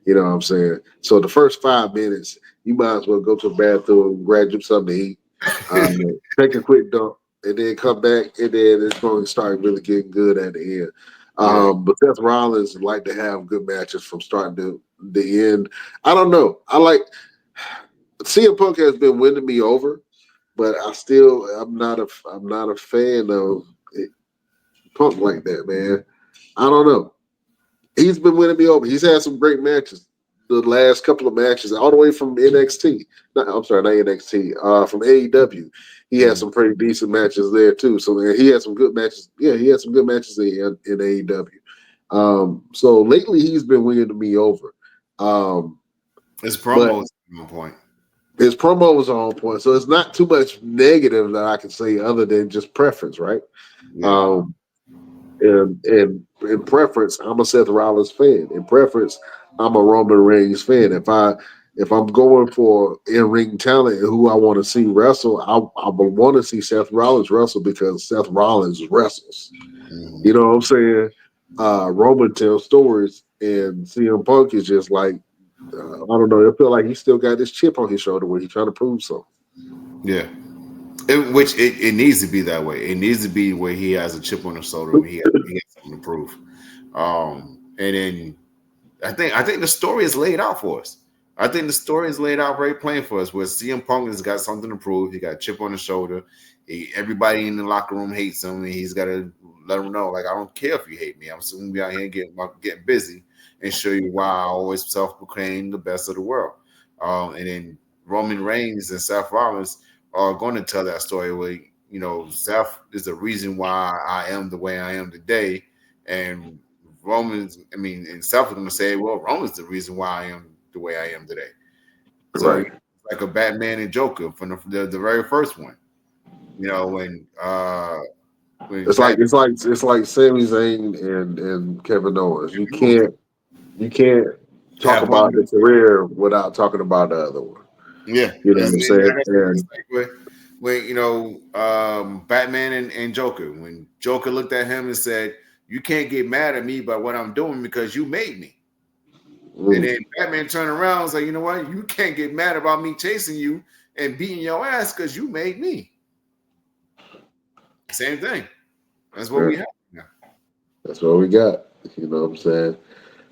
You know what I'm saying? So the first 5 minutes, you might as well go to the bathroom, grab you something to eat, take a quick dump, and then come back, and then it's going to start really getting good at the end. yeah. But Seth Rollins like to have good matches from starting to the end. I don't know. I like CM Punk has been winning me over, but I'm not a fan of Punk like that, man. I don't know. He's been winning me over. He's had some great matches. The last couple of matches, all the way from NXT. I'm sorry, not NXT. From AEW, he had Mhm. some pretty decent matches there too. So man, he had some good matches. Yeah, he had some good matches in AEW. So lately, he's been winning me over. Um, His but promos on point. his promo was on point, so it's not too much negative that I can say other than just preference, right? Yeah, Um, and in preference, I'm a Seth Rollins fan. In preference, I'm a Roman Reigns fan. If I'm going for in ring talent and who I want to see wrestle, I would want to see Seth Rollins wrestle because Seth Rollins wrestles. You hmm know what I'm saying? Roman tells stories, and CM Punk is just like I don't know. I feel like he still got this chip on his shoulder where he's trying to prove something. yeah. Which it needs to be that way. It needs to be where he has a chip on his shoulder. Where he has something to prove. And then I think the story is laid out for us. I think the story is laid out very plain for us. Where CM Punk has got something to prove. He got a chip on his shoulder. Everybody in the locker room hates him, and he's got to let them know, like, I don't care if you hate me. I'm still gonna be out here getting busy and show you why I always self-proclaim the best of the world. And then Roman Reigns and Seth Rollins are going to tell that story where Seth is the reason why I am the way I am today, and and Seth is going to say, well, Roman's the reason why I am the way I am today. So Right. it's like a Batman and Joker from the very first one. When When It's like Sami Zayn and Kevin Owens. You can't talk have one about good the career without talking about the other one. Yeah, You know what I'm saying? it's And like when Batman and Joker. When Joker looked at him and said, "You can't get mad at me by what I'm doing because you made me." And then Batman turned around and was like, "You know what? You can't get mad about me chasing you and beating your ass because you made me." Same thing. That's what we have now. that's what we got. You know what I'm saying?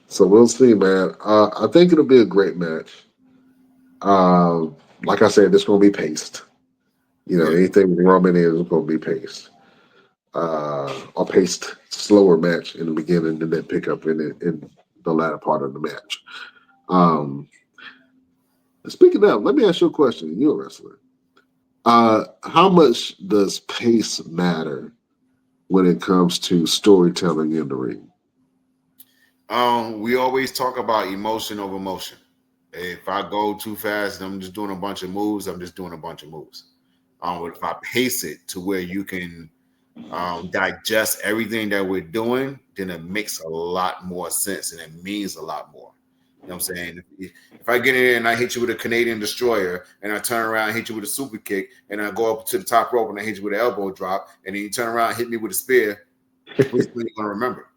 So we'll see, man. I think it'll be a great match. Like I said, it's going to be paced. You know, Yeah, anything with Roman is going to be paced. Or paced slower match in the beginning and then pick up in the latter part of the match. Um, Speaking of, let me ask you a question. You're a wrestler. How much does pace matter when it comes to storytelling in the ring? we always talk about emotion over motion. If I go too fast and I'm just doing a bunch of moves, I'm just doing a bunch of moves. But if I pace it to where you can digest everything that we're doing, then it makes a lot more sense and it means a lot more. You know what I'm saying? If I get in there and I hit you with a Canadian destroyer and I turn around and hit you with a super kick and I go up to the top rope and I hit you with an elbow drop and then you turn around and hit me with a spear, which one are you going to remember?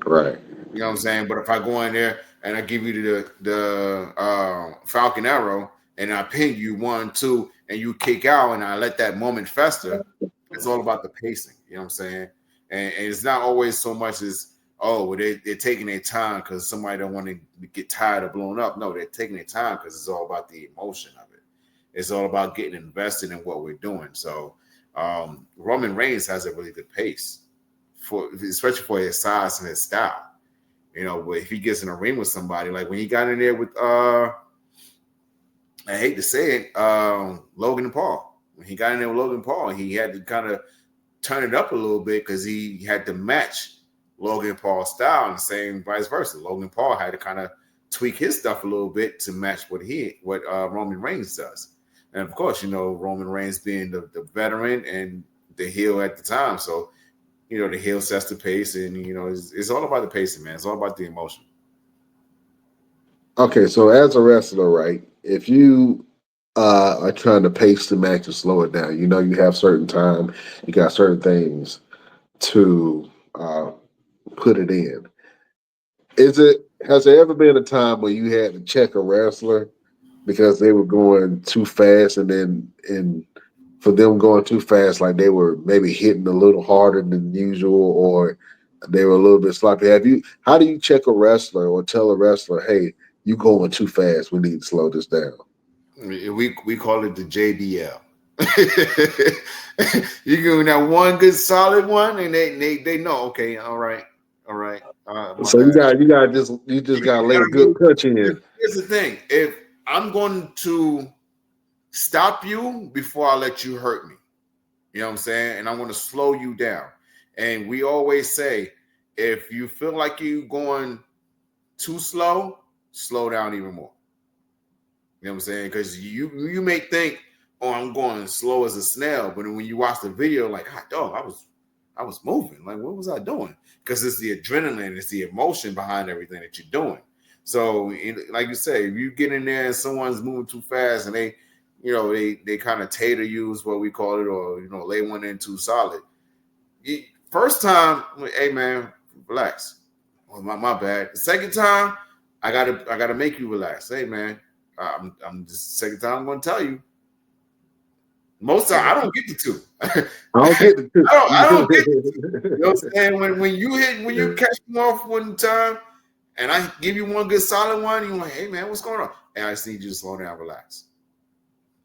Right. You know what I'm saying? But if I go in there and I give you the Falcon Arrow and I pin you 1, 2, and you kick out and I let that moment fester, it's all about the pacing. You know what I'm saying? And it's not always so much as they're taking their time because somebody don't want to get tired or blown up. No, they're taking their time because it's all about the emotion of it. It's all about getting invested in what we're doing. So Roman Reigns has a really good pace especially for his size and his style. You know, but if he gets in a ring with somebody, like when he got in there with I hate to say it, Logan Paul. When he got in there with Logan Paul, he had to kind of turn it up a little bit because he had to match Logan Paul's style, and the same vice versa. Logan Paul had to kind of tweak his stuff a little bit to match what Roman Reigns does. And of course, Roman Reigns being the veteran and the heel at the time, so the heel sets the pace, and it's all about the pacing, man. It's all about the emotion. Okay, so as a wrestler, right? If you are trying to pace the match and slow it down, you have certain time, you got certain things to put it in. Has there ever been a time where you had to check a wrestler because they were going too fast, and for them going too fast, like they were maybe hitting a little harder than usual, or they were a little bit sloppy? How do you check a wrestler or tell a wrestler, hey, you going too fast, we need to slow this down? We call it the JBL. You give them that one good solid one, and they know. Okay, all right, my So bad. you just gotta lay a good punch in. Here's the thing: if I'm going to stop you before I let you hurt me, you know what I'm saying, and I'm going to slow you down. And we always say, if you feel like you're going too slow, slow down even more. You know what I'm saying? Because you may think, oh, I'm going slow as a snail, but when you watch the video, like, dog, I was moving. Like, what was I doing? Because it's the adrenaline, it's the emotion behind everything that you're doing. So, like you say, if you get in there and someone's moving too fast and they kind of tater you is what we call it, or lay one in too solid. First time, hey man, relax. Oh, my bad. The second time, I gotta make you relax. Hey man, I'm just second time I'm gonna tell you. Most time I don't get the two. I don't get the two. I don't get the two. You know what I'm saying? When you catch me off one time and I give you one good solid one, you're like, hey man, what's going on? And I just need you to slow down, relax.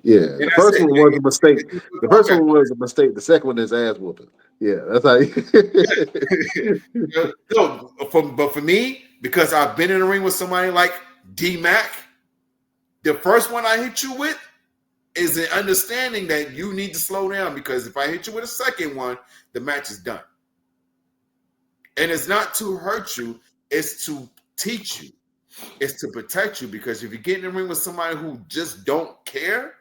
Yeah, And the that's first it. one was a mistake. The first Okay. one was a mistake. The second one is ass whooping. Yeah, that's how. No, but for me, because I've been in the ring with somebody like D-Mac, the first one I hit you with is an understanding that you need to slow down, because if I hit you with a second one, the match is done. And it's not to hurt you, it's to teach you. It's to protect you, because if you get in the ring with somebody who just don't care,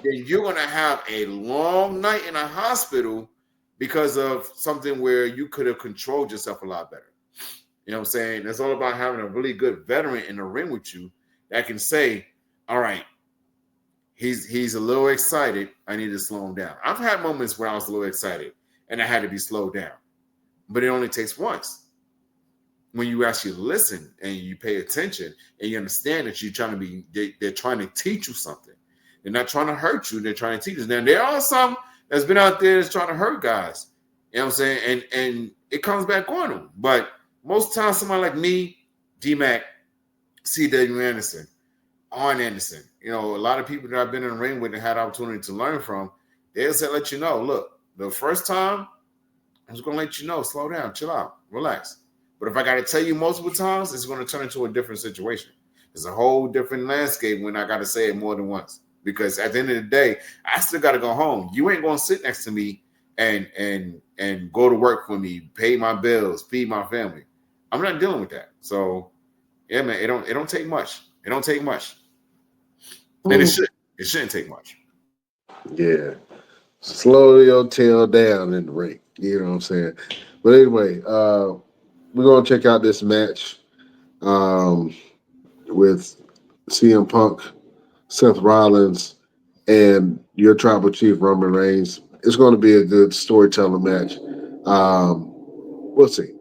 then you're going to have a long night in a hospital because of something where you could have controlled yourself a lot better. You know what I'm saying? It's all about having a really good veteran in the ring with you that can say, all right, he's a little excited. I need to slow him down. I've had moments where I was a little excited and I had to be slowed down. But it only takes once. When you actually listen and you pay attention and you understand that they're trying to teach you something. They're not trying to hurt you. They're trying to teach you. Now, there are some that's been out there that's trying to hurt guys. You know what I'm saying? And it comes back on them. But most times, somebody like me, D-Mac, C.W. Anderson, Arn Anderson, a lot of people that I've been in the ring with and had the opportunity to learn from, they'll say, let you know, look, the first time, I'm just going to let you know, slow down, chill out, relax. But if I got to tell you multiple times, it's going to turn into a different situation. It's a whole different landscape when I got to say it more than once. Because at the end of the day, I still got to go home. You ain't going to sit next to me and go to work for me, pay my bills, feed my family. I'm not dealing with that. So, yeah, man, it don't take much. It don't take much. And it shouldn't take much. Yeah. Slow your tail down in the ring. You know what I'm saying? But anyway, we're going to check out this match with CM Punk, Seth Rollins, and your tribal chief, Roman Reigns. It's going to be a good storytelling match. We'll see.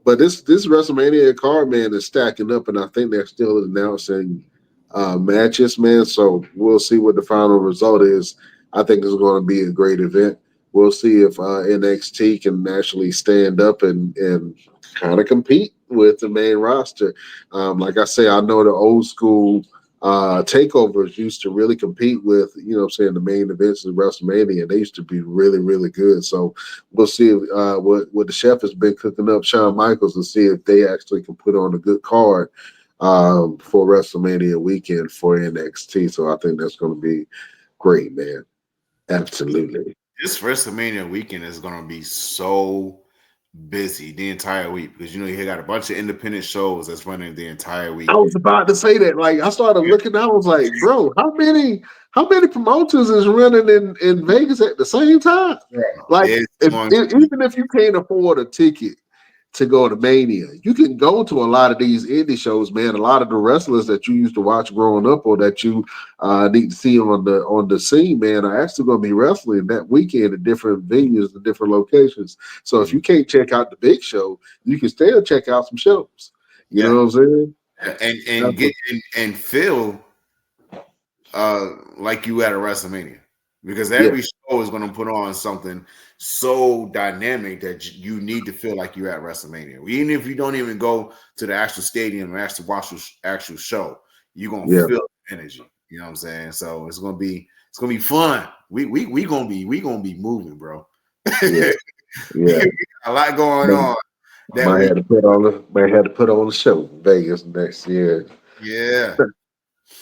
But this WrestleMania card, man, is stacking up, and I think they're still announcing matches, man. So we'll see what the final result is. I think it's going to be a great event. We'll see if NXT can actually stand up and kind of compete with the main roster. Like I say, I know the old school takeovers used to really compete with, the main events of WrestleMania. They used to be really, really good. So we'll see if, what the chef has been cooking up, Shawn Michaels, and see if they actually can put on a good card for WrestleMania weekend for NXT. So I think that's going to be great, man. Absolutely. This WrestleMania weekend is going to be so busy the entire week because you got a bunch of independent shows that's running the entire week. I was about to say that. Like, I started looking, I was like, bro, how many promoters is running in Vegas at the same time? Yeah. Like, even if you can't afford a ticket to go to Mania, you can go to a lot of these indie shows, man. A lot of the wrestlers that you used to watch growing up or that you need to see on the scene, man, are actually going to be wrestling that weekend at different venues and different locations. So if you can't check out the big show, you can still check out some shows. You know what I'm saying? And feel like you at a WrestleMania because every show is going to put on something so dynamic that you need to feel like you're at WrestleMania. Even if you don't even go to the actual stadium and actually watch the actual show, you're gonna feel the energy. You know what I'm saying? So it's gonna be fun. We gonna be moving, bro. Yeah. A lot going on. Might have to put on the show in Vegas next year. Yeah.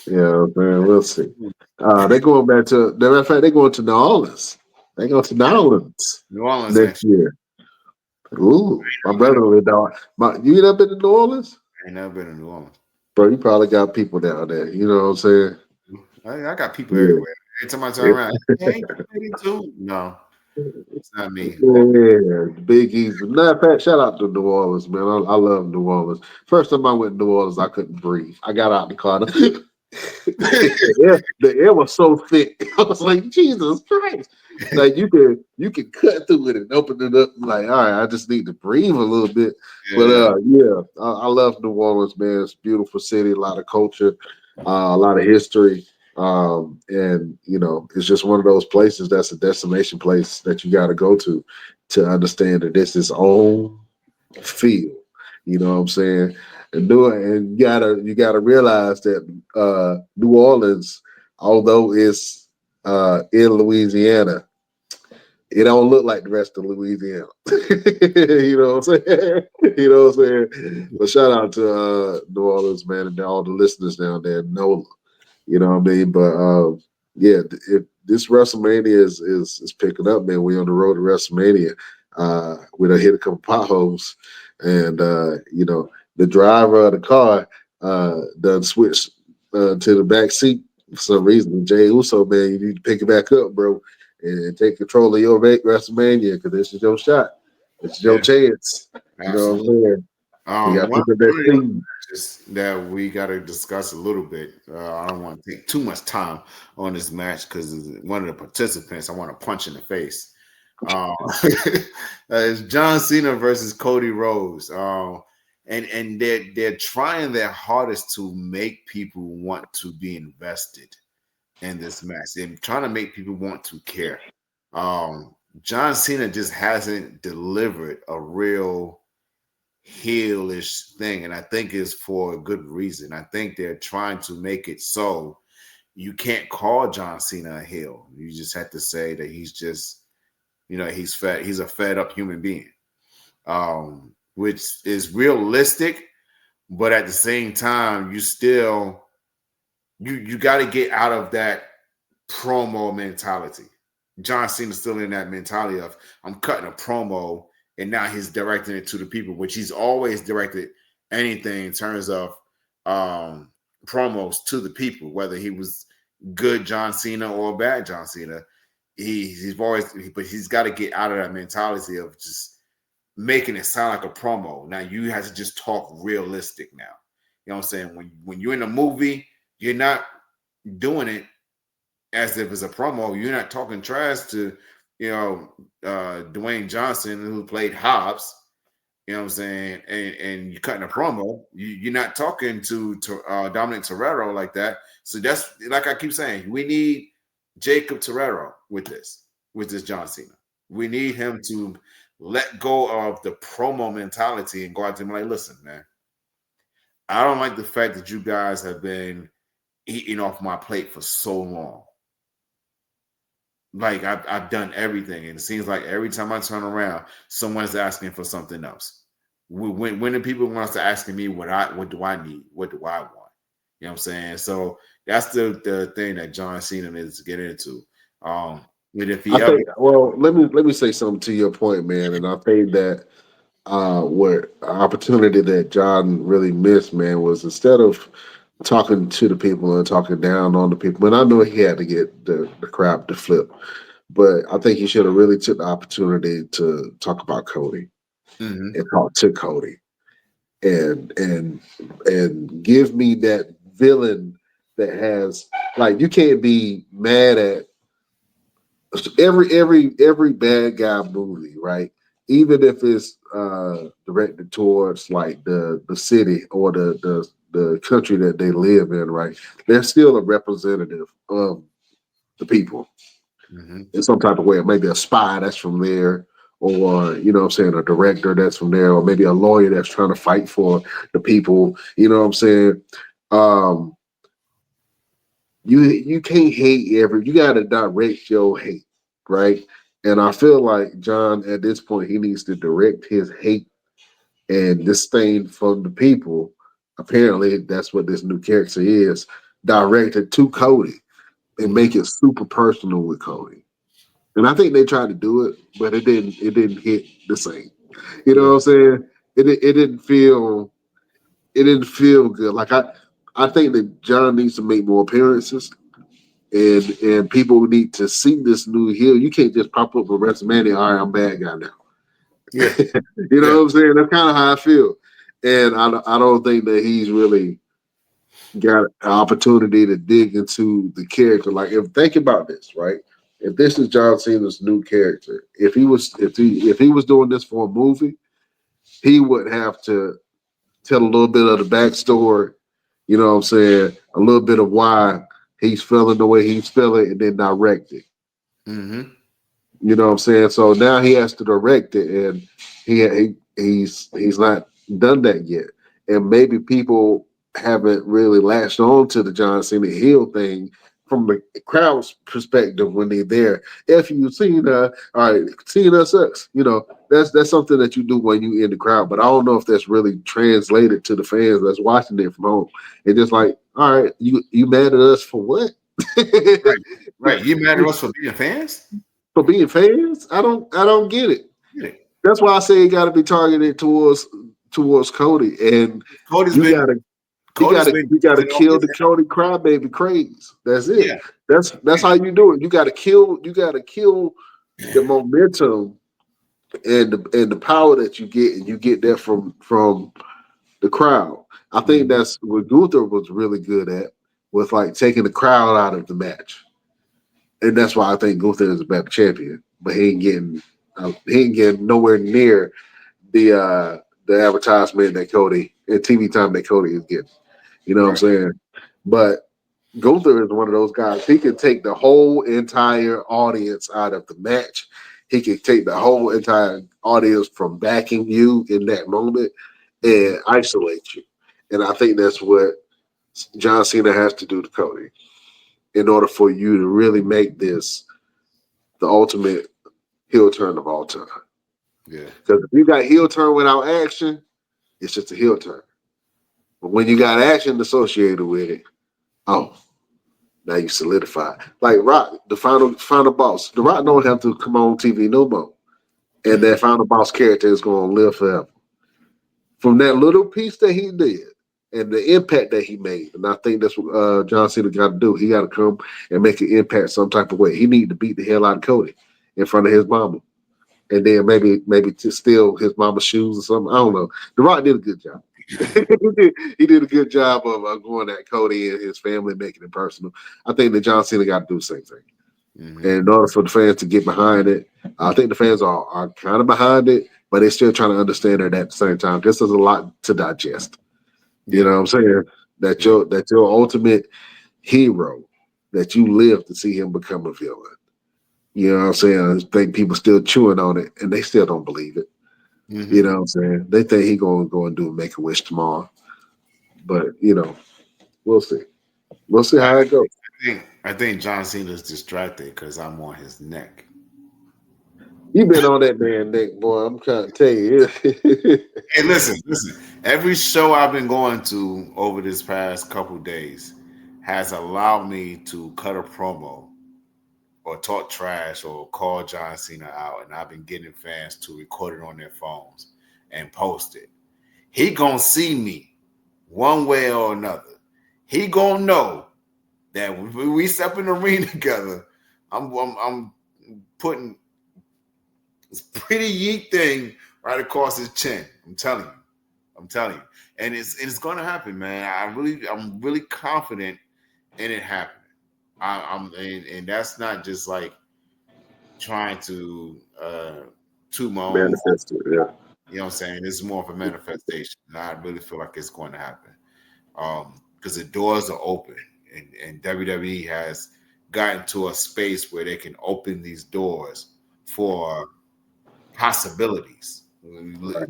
Yeah, man, we'll see. They're going back to. Matter of fact, they're going to New Orleans. They go to New Orleans next year. Ooh, my brother lived down. You never been to New Orleans? I ain't never been to New Orleans. Bro, you probably got people down there. You know what I'm saying? I got people everywhere. Every time I turn around, hey, too? No, it's not me. Yeah, Big Easy. Matter of fact, shout out to New Orleans, man. I love New Orleans. First time I went to New Orleans, I couldn't breathe. I got out the car. The air was so thick. I was like, Jesus Christ. Like you could cut through it and open it up. Like, all right, I just need to breathe a little bit. Yeah. But I love New Orleans, man. It's a beautiful city, a lot of culture, a lot of history. And it's just one of those places that's a destination place that you got to go to understand that this is own field. You know what I'm saying? And you gotta realize that New Orleans, although it's in Louisiana, it don't look like the rest of Louisiana. You know what I'm saying? You know what I'm saying? But shout out to New Orleans, man, and all the listeners down there, NOLA. You know what I mean? But if this WrestleMania is picking up, man, we on the road to WrestleMania. We done hit a couple potholes, and the driver of the car done switched to the back seat for some reason. Jay Uso, man, you need to pick it back up, bro. and take control of your WrestleMania because this is your shot. This is your Yeah, chance. You know what I'm absolutely. saying? You got One people of that the other see. matches that we got to discuss a little bit. I don't want to take too much time on this match because one of the participants I want to punch in the face. Uh, it's John Cena versus Cody Rhodes. And they're trying their hardest to make people want to be invested in this match. They're trying to make people want to care. Um, John Cena just hasn't delivered a real heelish thing, and I think it's for a good reason. I think they're trying to make it so you can't call John Cena a heel. You just have to say that he's just, he's fed. He's a fed up human being, which is realistic, but at the same time, you still you got to get out of that promo mentality. John Cena's still in that mentality of I'm cutting a promo and now he's directing it to the people, which he's always directed anything in terms of promos to the people, whether he was good John Cena or bad John Cena. He's always, but he's got to get out of that mentality of just making it sound like a promo. Now you have to just talk realistic now. You know what I'm saying? When you're in a movie, you're not doing it as if it's a promo. You're not talking trash to, Dwayne Johnson, who played Hobbs, you know what I'm saying, and you're cutting a promo. You're not talking to Dominic Toretto like that. So that's, like I keep saying, we need Jacob Toretto with this John Cena. We need him to let go of the promo mentality and go out to him like, listen, man, I don't like the fact that you guys have been eating off my plate for so long. Like I've done everything, and it seems like every time I turn around, someone's asking for something else. When the people want to asking me what do I need, what do I want? You know what I'm saying? So that's the thing that John Cena needs to get into. And if I he ever, think. Well, let me say something to your point, man. And I think that what opportunity that John really missed, man, was instead of talking to the people and talking down on the people. And I know he had to get the crowd to flip, but I think he should have really took the opportunity to talk about Cody Mhm. and talk to Cody and give me that villain that has, like, you can't be mad at every bad guy movie, right? Even if it's directed towards like the city or the country that they live in, right? They're still a representative of the people Mhm. in some type of way. Maybe a spy that's from there, or you know what I'm saying, a director that's from there, or maybe a lawyer that's trying to fight for the people. You know what I'm saying? Um, you can't hate you gotta direct your hate, right? And I feel like John at this point he needs to direct his hate and disdain from the people. Apparently that's what this new character is, directed to Cody and Mhm. make it super personal with Cody. And I think they tried to do it, but it didn't hit the same. You know Yeah. what I'm saying? It didn't feel good. Like I think that John needs to make more appearances and people need to see this new heel. You can't just pop up with WrestleMania. All right, I'm bad guy now. Yeah. You know Yeah. what I'm saying? That's kind of how I feel, and I don't think that he's really got an opportunity to dig into the character. Like, if think about this, right? If this is John Cena's new character, if he was doing this for a movie, he would have to tell a little bit of the backstory. You know what I'm saying? A little bit of why he's feeling the way he's feeling, and then direct it. Mhm. You know what I'm saying? So now he has to direct it, and he's not done that yet. And maybe people haven't really latched on to the John Cena heel thing from the crowd's perspective when they're there. If you've seen all right, Cena sucks. You know, that's something that you do when you in the crowd. But I don't know if that's really translated to the fans that's watching it from home. It's just like, all right, you mad at us for what? Right. Right. You mad at us for being fans? For being fans, I don't get it. Yeah. That's why I say it got to be targeted towards Cody, and Cody's you been got to. Cody's been you gotta using all kill his the Cody crybaby craze. That's it. yeah. That's how you do it. You gotta kill the momentum and the power that you get, and you get that from the crowd. I think Mhm. that's what Gunther was really good at, was like taking the crowd out of the match, and that's why I think Gunther is a better champion. But he ain't getting nowhere near the advertisement that Cody and TV time that Cody is getting. You know what I'm Right. saying? But Gunther is one of those guys. He can take the whole entire audience out of the match. He can take the whole entire audience from backing you in that moment and Mhm. isolate you. And I think that's what John Cena has to do to Cody in order for you to really make this the ultimate heel turn of all time. Yeah. Because if you got heel turn without action, it's just a heel turn. But when you got action associated with it, oh, now you solidify. Like Rock, the final boss. The Rock don't have to come on TV no more. And that final boss character is gonna live forever. From that little piece that he did and the impact that he made. And I think that's what John Cena got to do. He got to come and make an impact some type of way. He need to beat the hell out of Cody in front of his mama. And then maybe to steal his mama's shoes or something. I don't know. The Rock did a good job. He did a good job of going at Cody and his family, making it personal. I think that John Cena got to do the same thing. Mhm. And in order for the fans to get behind it, I think the fans are kind of behind it, but they're still trying to understand it at the same time. This is a lot to digest. You know Yeah. what I'm saying? Yeah. That your ultimate hero, that you live to see him become a villain. You know what I'm saying? I think people still chewing on it and they still don't believe it. You Mhm. know what I'm saying? They think he gonna go and do Make a Wish tomorrow. But we'll see. We'll see I how it goes. think John Cena's distracted because I'm on his neck. You been on that man neck, boy. I'm trying to tell you. Hey, listen. Every show I've been going to over this past couple days has allowed me to cut a promo or talk trash or call John Cena out, and I've been getting fans to record it on their phones and post it. He gonna see me one way or another. He gonna know that when we step in the ring together, I'm putting this pretty yeet thing right across his chin. I'm telling you, and it's gonna happen, man. I'm really confident in it happening. And that's not just like trying to toot my own horn. Manifest it, yeah. You know what I'm saying? This is more of a manifestation. And I really feel like it's going to happen. Because the doors are open and WWE has gotten to a space where they can open these doors for possibilities. Right.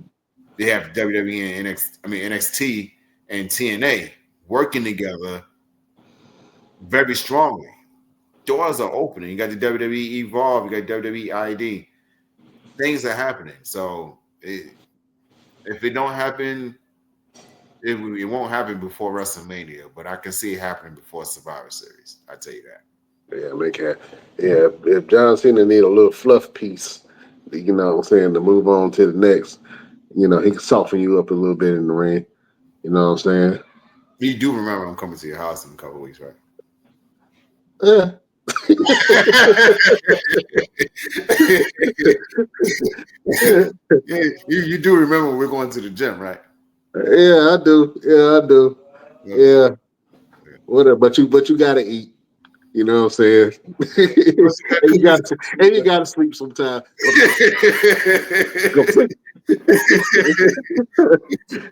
They have WWE and NXT and TNA working together very strongly. Doors are opening. You got the WWE Evolve, you got WWE ID. Things are happening. So if it don't happen, it won't happen before WrestleMania, but I can see it happening before Survivor Series. I tell you that. Yeah, make it. Yeah, if John Cena need a little fluff piece, you know what I'm saying, to move on to the next, he can soften you up a little bit in the ring. You know what I'm saying? You do remember I'm coming to your house in a couple of weeks, right? Yeah. Yeah, you do remember we're going to the gym, right? Yeah, I do. Yeah, I do. Okay. Yeah. Whatever. But you gotta eat. You know what I'm saying? Plus, you got and to you cook me gotta and you some gotta sleep sometime. Go sleep.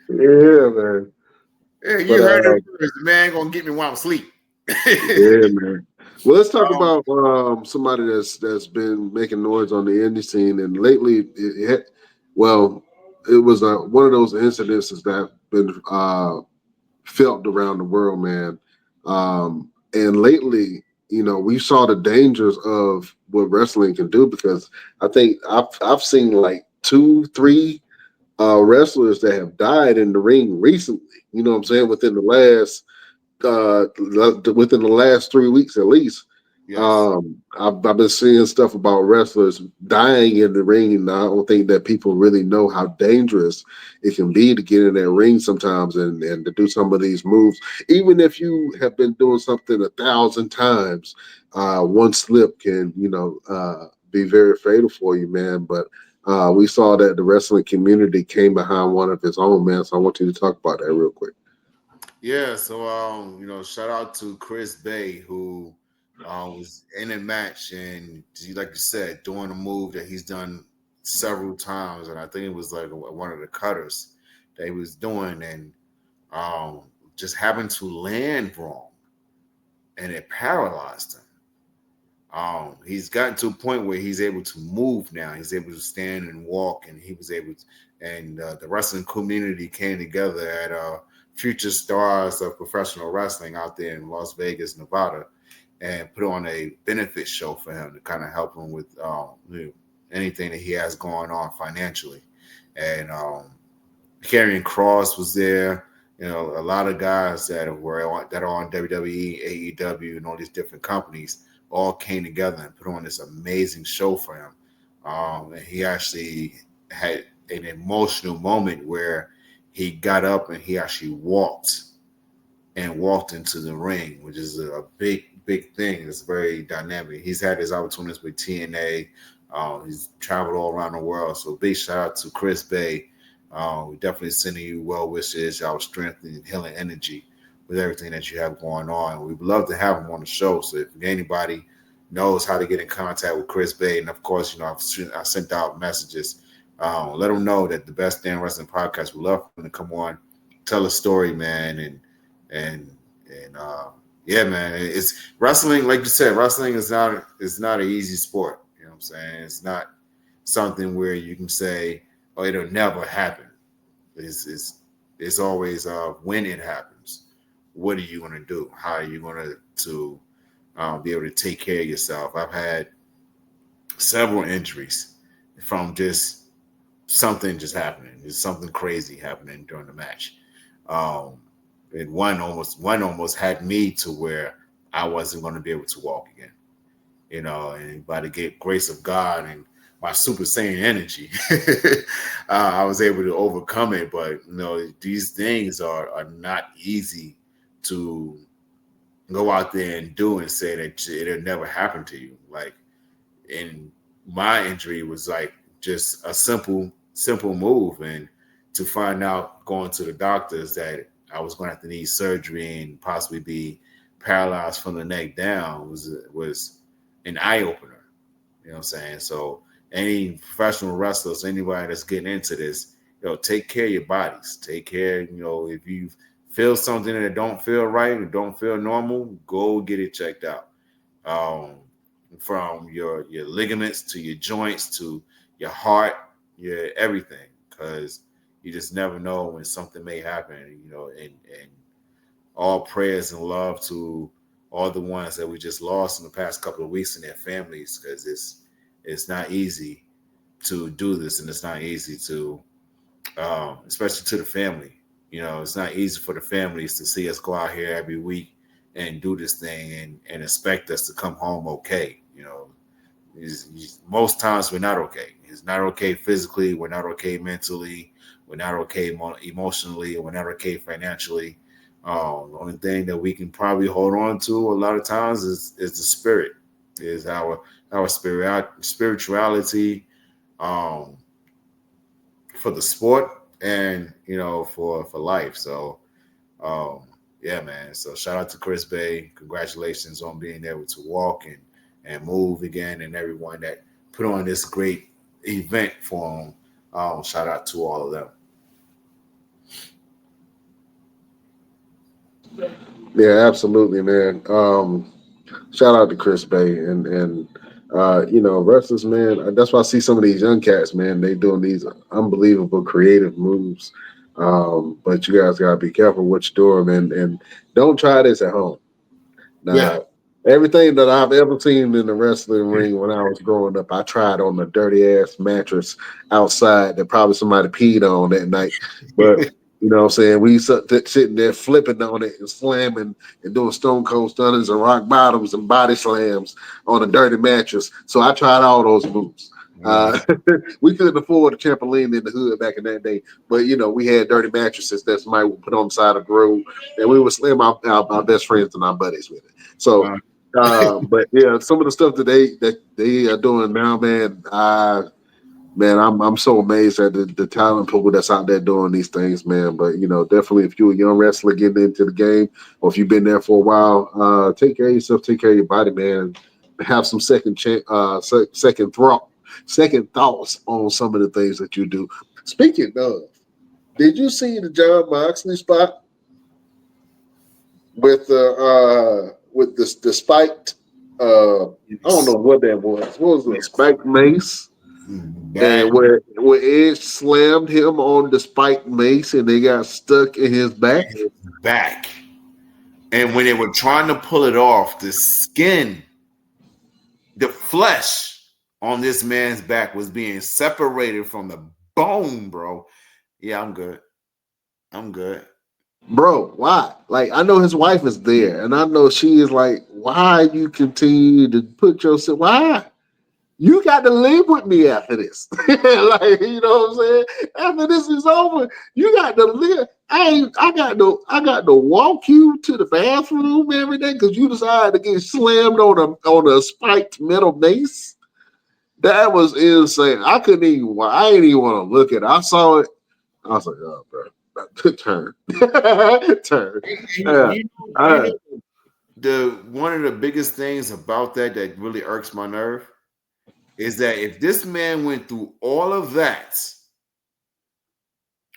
Yeah, man. Yeah, But you heard it first. The man gonna get me while I'm asleep. yeah, man. Well, let's talk um, about somebody that's been making noise on the indie scene, and lately, it was one of those incidences that have been felt around the world, man. And lately, we saw the dangers of what wrestling can do because I think I've seen like 2, 3 wrestlers that have died in the ring recently. You know what I'm saying? Within the last 3 weeks at least. Yes. I've been seeing stuff about wrestlers dying in the ring, and I don't think that people really know how dangerous it can be to get in that ring sometimes and to do some of these moves. Even if you have been doing something 1,000 times, one slip can, be very fatal for you, man. But we saw that the wrestling community came behind one of his own, man. So I want you to talk about that real quick. Yeah, so shout out to Chris Bay who was in a match and like you said, doing a move that he's done several times, and I think it was like one of the cutters that he was doing, and just happened to land wrong, and it paralyzed him. He's gotten to a point where he's able to move now. He's able to stand and walk, and he was able to, and the wrestling community came together at Future Stars of Professional Wrestling out there in Las Vegas, Nevada, and put on a benefit show for him to kind of help him with anything that he has going on financially. And Karrion Cross was there. You know, a lot of guys that are on WWE, AEW, and all these different companies all came together and put on this amazing show for him. And he actually had an emotional moment where he got up and he actually walked into the ring, which is a big thing. It's very dynamic. He's had his opportunities with TNA. He's traveled all around the world. So big shout out to Chris Bay. We definitely sending you well wishes, our strength and healing energy with everything that you have going on. We'd love to have him on the show. So if anybody knows how to get in contact with Chris Bay, and of course, I sent out messages. Let him know that the Best Damn Wrestling Podcast would love for him to come on, tell a story, man, and yeah, man, it's wrestling. Like you said, wrestling is not an easy sport. You know what I'm saying? It's not something where you can say, "Oh, it'll never happen." It's always when it happens. What are you going to do? How are you going to be able to take care of yourself? I've had several injuries from just something just happening. There's something crazy happening during the match. Um, and one almost had me to where I wasn't going to be able to walk again. You know, and by the grace of God and my Super Saiyan energy, I was able to overcome it. But these things are not easy to go out there and do and say that it'll never happen to you. Like, and my injury was like just a simple move, and to find out going to the doctors that I was going to have to need surgery and possibly be paralyzed from the neck down was an eye opener. You know what I'm saying? So any professional wrestlers, anybody that's getting into this, take care of your bodies. Take care, if you feel something that don't feel right or don't feel normal, go get it checked out. Um, from your ligaments to your joints to your heart, your everything, because you just never know when something may happen. And all prayers and love to all the ones that we just lost in the past couple of weeks and their families, because it's not easy to do this, and it's not easy to, especially to the family. It's not easy for the families to see us go out here every week and do this thing and expect us to come home okay. Most times we're not okay. It's not okay physically. We're not okay mentally. We're not okay emotionally. We're not okay financially. The only thing that we can probably hold on to a lot of times is the spirit, is our spirituality, um, for the sport and for life. So um, yeah, man. So shout out to Chris Bay. Congratulations on being able to walk and move again, and everyone that put on this great event for him. Shout out to all of them. Yeah, absolutely, man. Shout out to Chris Bay and wrestlers, man. That's why I see some of these young cats, man. They doing these unbelievable creative moves. But you guys gotta be careful what you're doing, and don't try this at home. Yeah. Now, everything that I've ever seen in the wrestling ring when I was growing up, I tried on a dirty ass mattress outside that probably somebody peed on that night. But You know what I'm saying? We sitting there flipping on it and slamming and doing stone cold stunners and rock bottoms and body slams on a dirty mattress. So I tried all those moves. Wow. We couldn't afford a trampoline in the hood back in that day, but we had dirty mattresses that somebody would put on the side of the road, and we would slam our best friends and our buddies with it. So, Wow. but yeah, some of the stuff that they are doing now, man, I'm so amazed at the talent pool that's out there doing these things, man. But definitely, if you're a young wrestler getting into the game, or if you've been there for a while, take care of yourself, take care of your body, man. Have some second thoughts on some of the things that you do. Speaking of, did you see the John Moxley spot with the spiked? I don't know what that was. What was it? Spiked mace. Back, And where Edge slammed him on the spiked mace and they got stuck in his back. back. And when they were trying to pull it off, the skin, the flesh on this man's back was being separated from the bone, bro. Yeah, I'm good. I'm good. Bro, why? Like, I know his wife is there, and I know she is like, why you continue to put yourself, why? You got to live with me after this. Like, you know what I'm saying? After this is over, you got to live. I got to walk you to the bathroom every day because you decided to get slammed on a spiked metal mace. That was insane. I didn't even want to look at it. I saw it. I was like, oh, bro. Turn. Turn. Yeah. You know the one of the biggest things about that really irks my nerve is that if this man went through all of that,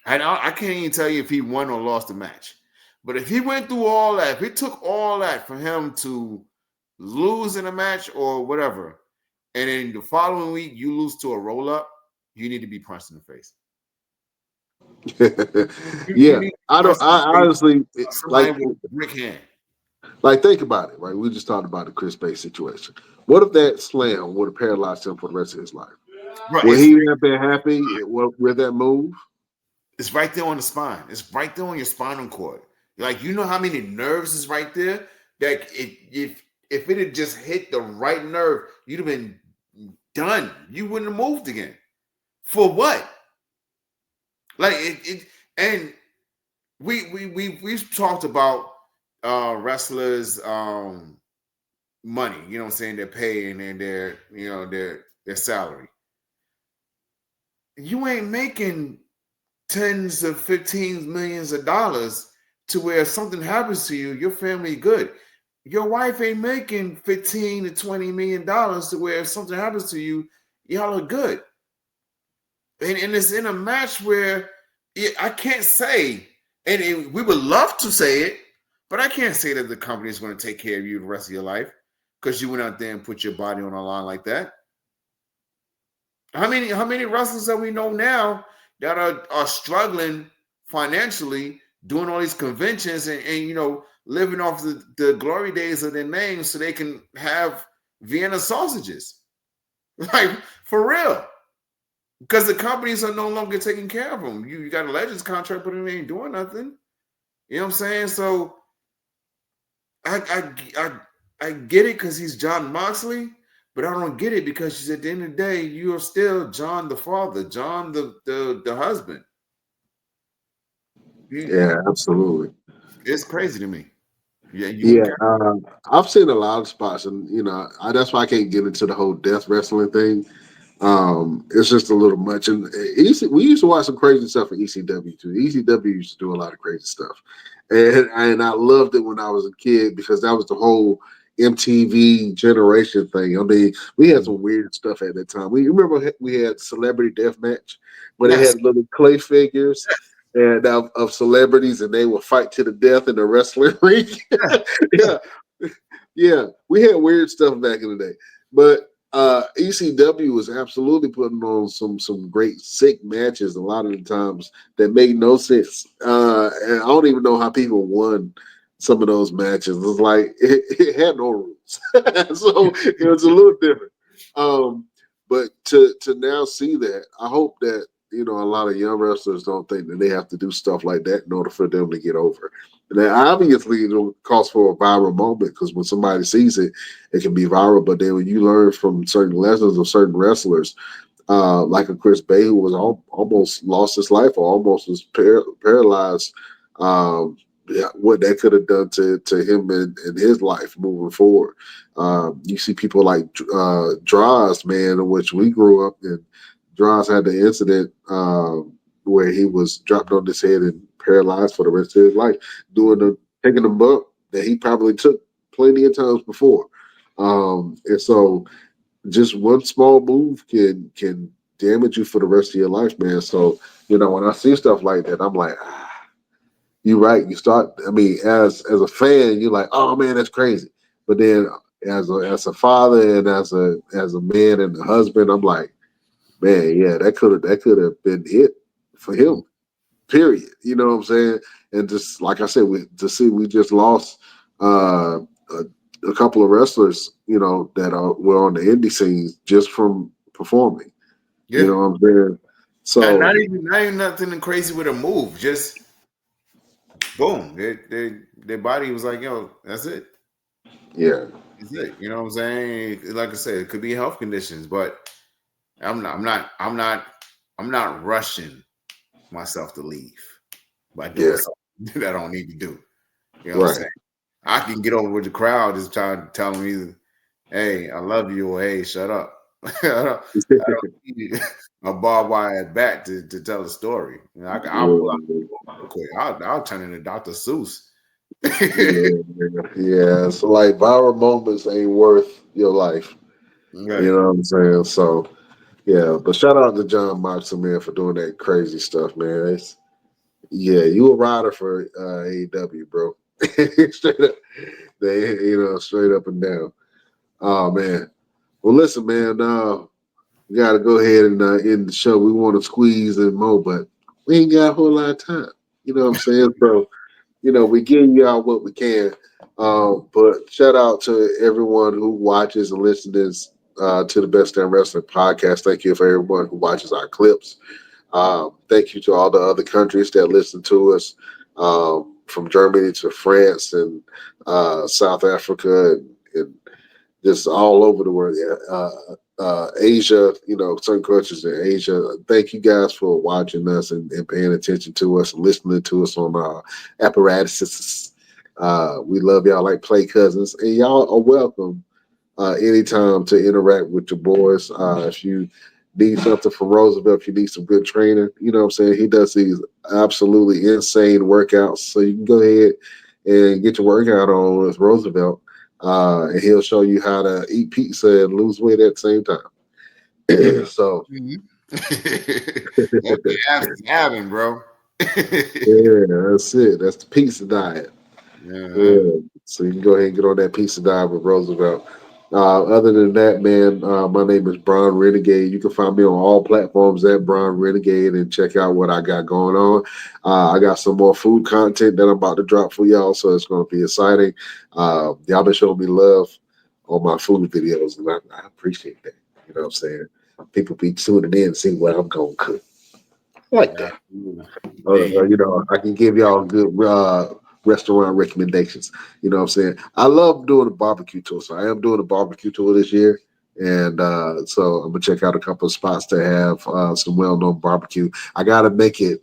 and I can't even tell you if he won or lost the match, but if he went through all that, if it took all that for him to lose in a match or whatever, and then the following week you lose to a roll up, you need to be punched in the face. You Yeah. need to be I don't. punched in I the face. honestly Somebody with a brick hand. like think about it. Right. We just talked about the Chris Bay situation. What if that slam would have paralyzed him for the rest of his life? Bro, Would he have been happy with that move? it's right there on the spine. It's right there on your spinal cord. Like, you know how many nerves is right there? That if it had just hit the right nerve, you'd have been done. You wouldn't have moved again. For what? Like and we've talked about wrestlers money, you know what I'm saying, their pay and their salary. You ain't making tens of 15 millions of dollars to where if something happens to you, your family good. Your wife ain't making 15 to 20 million dollars to where if something happens to you, y'all are good. And it's in a match where I can't say, and we would love to say it, but I can't say that the company is going to take care of you the rest of your life because you went out there and put your body on the line like that. How many wrestlers that we know now that are struggling financially, doing all these conventions and living off the glory days of their names so they can have Vienna sausages? Like, for real. Because the companies are no longer taking care of them. You got a Legends contract, but it ain't doing nothing. You know what I'm saying? So I get it because he's John Moxley, but I don't get it because at the end of the day, you are still John the father, John the husband. Yeah, absolutely. It's crazy to me. Yeah, Yeah, I've seen a lot of spots, and that's why I can't get into the whole death wrestling thing. It's just a little much. And we used to watch some crazy stuff in ECW too. ECW used to do a lot of crazy stuff, and I loved it when I was a kid because that was the whole MTV generation thing. I mean, we had some weird stuff at that time. We remember we had Celebrity Deathmatch, where they yes, had little clay figures and of celebrities, and they would fight to the death in the wrestling ring. Yeah, yeah, we had weird stuff back in the day, but ECW was absolutely putting on some great sick matches a lot of the times that made no sense. And I don't even know how people won some of those matches. It was like it had no rules, so it was a little different. But to now see that, I hope that a lot of young wrestlers don't think that they have to do stuff like that in order for them to get over. And then obviously it calls for a viral moment because when somebody sees it, it can be viral. But then when you learn from certain lessons of certain wrestlers, like a Chris Bay who was almost lost his life or almost was paralyzed. Yeah, what that could have done to him in his life moving forward. You see people like Droz, man, in which we grew up, and Droz had the incident where he was dropped on his head and paralyzed for the rest of his life, doing the taking a bump that he probably took plenty of times before. And so just one small move can damage you for the rest of your life, man. So when I see stuff like that, I'm like, you're right. You start. I mean, as a fan, you're like, oh man, that's crazy. But then as a father and as a man and a husband, I'm like, man, yeah, that could have been it for him. Period. You know what I'm saying? And just like I said, we just lost a couple of wrestlers, that were on the indie scenes just from performing. You Yeah. know what I'm saying? Not, So not even nothing crazy with a move. Just boom. Their body was like, yo, that's it. yeah, That's it. You know what I'm saying? Like I said, it could be health conditions, but I'm not rushing myself to leave by doing yeah, something that I don't need to do. You know what I'm right. saying? I can get over with the crowd just trying to tell me, hey, I love you, or hey, shut up. I don't need a barbed wire bat to tell a story. I'll pull out Yeah, real quick. I'll turn into Dr. Seuss. yeah. So like viral moments ain't worth your life. You Right. know what I'm saying? So yeah, but shout out to John Moxley, man, for doing that crazy stuff, man. Yeah, you a rider for AEW, bro. Straight up, straight up and down. Oh man. Well, listen, man. We got to go ahead and end the show. We want to squeeze in more, but we ain't got a whole lot of time. You know what I'm saying? So, we give you out what we can. But shout out to everyone who watches and listens to the Best Damn Wrestling podcast. Thank you for everyone who watches our clips. Thank you to all the other countries that listen to us, from Germany to France and South Africa and just all over the world. Yeah. Asia, certain countries in Asia. Thank you guys for watching us and paying attention to us and listening to us on our apparatuses. We love y'all like play cousins, and y'all are welcome anytime to interact with your boys. If you need something from Roosevelt, if you need some good training, you know what I'm saying? He does these absolutely insane workouts. So you can go ahead and get your workout on with Roosevelt. And he'll show you how to eat pizza and lose weight at the same time. So That's the abs having, bro. yeah, that's it. That's the pizza diet. Yeah. Yeah. So you can go ahead and get on that pizza diet with Roosevelt. Other than that, man, my name is Brian Renegade. You can find me on all platforms at Brian Renegade and check out what I got going on. I got some more food content that I'm about to drop for y'all, so it's going to be exciting. Y'all been showing me love on my food videos, and I appreciate that. You know what I'm saying? People be tuning in and see what I'm going to cook. I like that. Absolutely. Hey, I can give y'all good restaurant recommendations. You know what I'm saying? I love doing a barbecue tour, so I am doing a barbecue tour this year. And so I'm gonna check out a couple of spots to have some well-known barbecue. I gotta make it.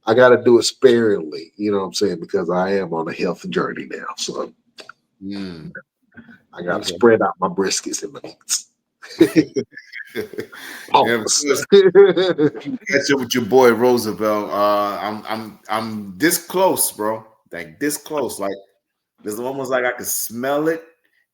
I gotta do it sparingly. You know what I'm saying? Because I am on a health journey now, so mm, I gotta okay. spread out my briskets and my meats. Yeah, of Pause. course. Catch up with your boy Roosevelt. I'm this close, bro. Like this close. Like it's almost like I could smell it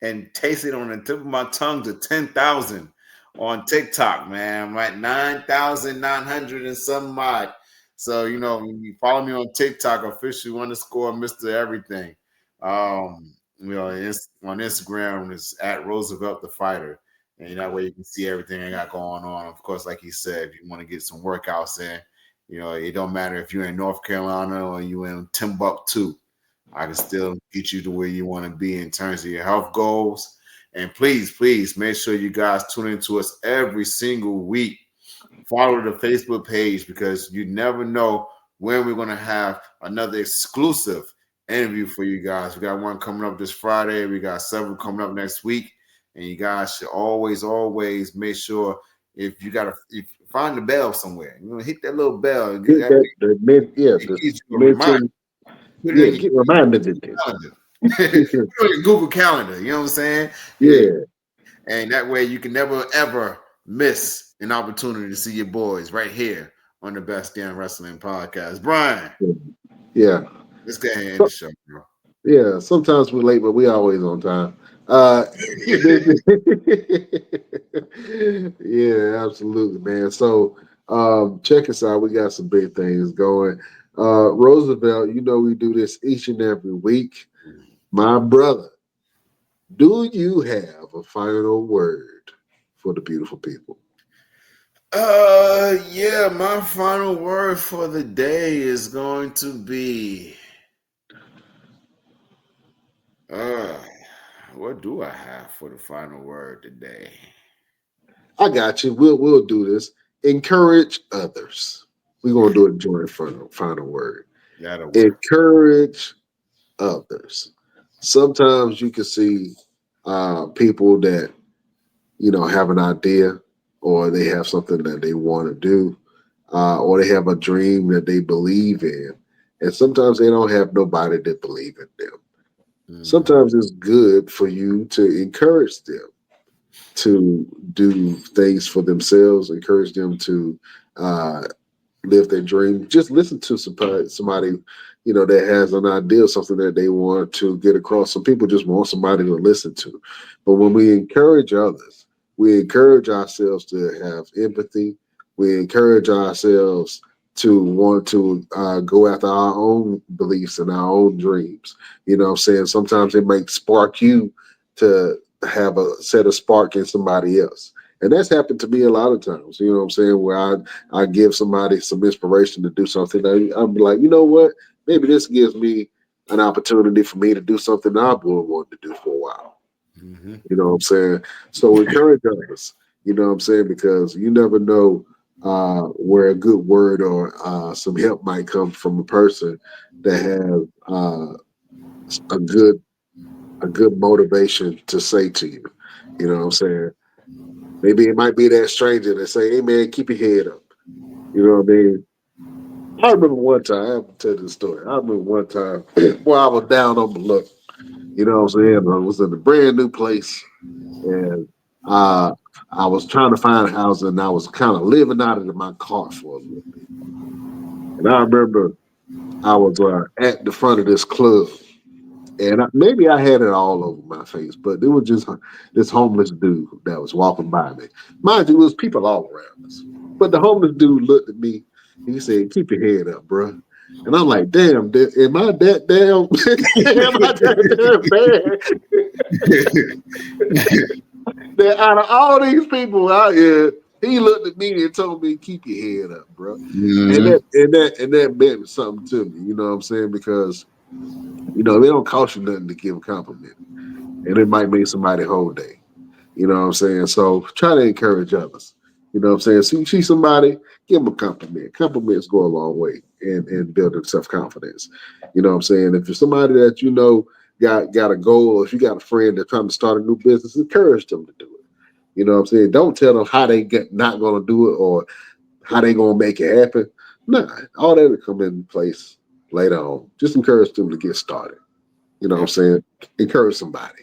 and taste it on the tip of my tongue to 10,000 on TikTok, man. I'm at 9,900 and some odd. So when you follow me on TikTok, official underscore Mr. Everything. On Instagram it's at Roosevelt the Fighter. And that way you can see everything I got going on. Of course, like he said, if you want to get some workouts in, it don't matter if you're in North Carolina or you in Timbuktu. I can still get you to where you want to be in terms of your health goals. And please, please make sure you guys tune into us every single week follow the Facebook page because you never know when we're going to have another exclusive interview for you guys. We got one coming up this Friday. We got several coming up next week. And you guys should always make sure if you find the bell somewhere, hit that little bell. Hit That way it the gives you a reminder. mention, Put it yeah, in get reminded of your this. calendar. Put it on your Google Calendar. You know what I'm saying? Yeah. And that way you can never, ever miss an opportunity to see your boys right here on the Best Damn Wrestling Podcast. Brian. Yeah. Let's go ahead and end the show, bro. Yeah, sometimes we're late, but we always on time. Yeah, absolutely, man. So check us out. We got some big things going. Roosevelt, you know we do this each and every week. My brother, do you have a final word for the beautiful people? Yeah, my final word for the day is going to be what do I have for the final word today? I got you. We'll do this. Encourage others. We're gonna do it during final word. That'll work. Encourage others. Sometimes you can see people that have an idea, or they have something that they want to do, or they have a dream that they believe in, and sometimes they don't have nobody that believe in them. Sometimes it's good for you to encourage them to do things for themselves, encourage them to uh, live their dream. Just listen to somebody, that has an idea of something that they want to get across. Some people just want somebody to listen to. But when we encourage others, we encourage ourselves to have empathy. We encourage ourselves to want to go after our own beliefs and our own dreams. You know what I'm saying? Sometimes it might spark you to have a set of spark in somebody else. And that's happened to me a lot of times, you know what I'm saying, where I give somebody some inspiration to do something. I'm like, you know what? Maybe this gives me an opportunity for me to do something I've been wanting to do for a while. You know what I'm saying? So encourage others, you know what I'm saying? Because you never know where a good word or some help might come from a person that has a good motivation to say to you. You know what I'm saying? Maybe it might be that stranger that say, "Hey man, keep your head up." You know what I mean? I remember one time. I have to tell you the story. I remember one time where I was down on the luck. You know what I'm saying? I was in a brand new place, and uh, I was trying to find a house, and I was kind of living out of my car for a little bit. And I remember I was at the front of this club, and maybe I had it all over my face, but it was just this homeless dude that was walking by me. Mind you, there was people all around us. But the homeless dude looked at me and he said, "Keep your head up, bro." And I'm like, "Damn, am I that damn? Am I that damn bad?" That out of all these people out here, he looked at me and told me, "Keep your head up, bro." And that meant something to me. You know what I'm saying? Because they don't cost you nothing to give a compliment, and it might make somebody whole day. You know what I'm saying? So try to encourage others. You know what I'm saying? So you see somebody, give them a compliment. Compliments go a long way in building self confidence. You know what I'm saying? If you're somebody that got a goal, or if you got a friend that's trying to start a new business, encourage them to do it. You know what I'm saying? Don't tell them how they get not gonna do it or how they gonna make it happen. Nah, all that will come in place later on. Just encourage them to get started. You know what I'm saying? Encourage somebody.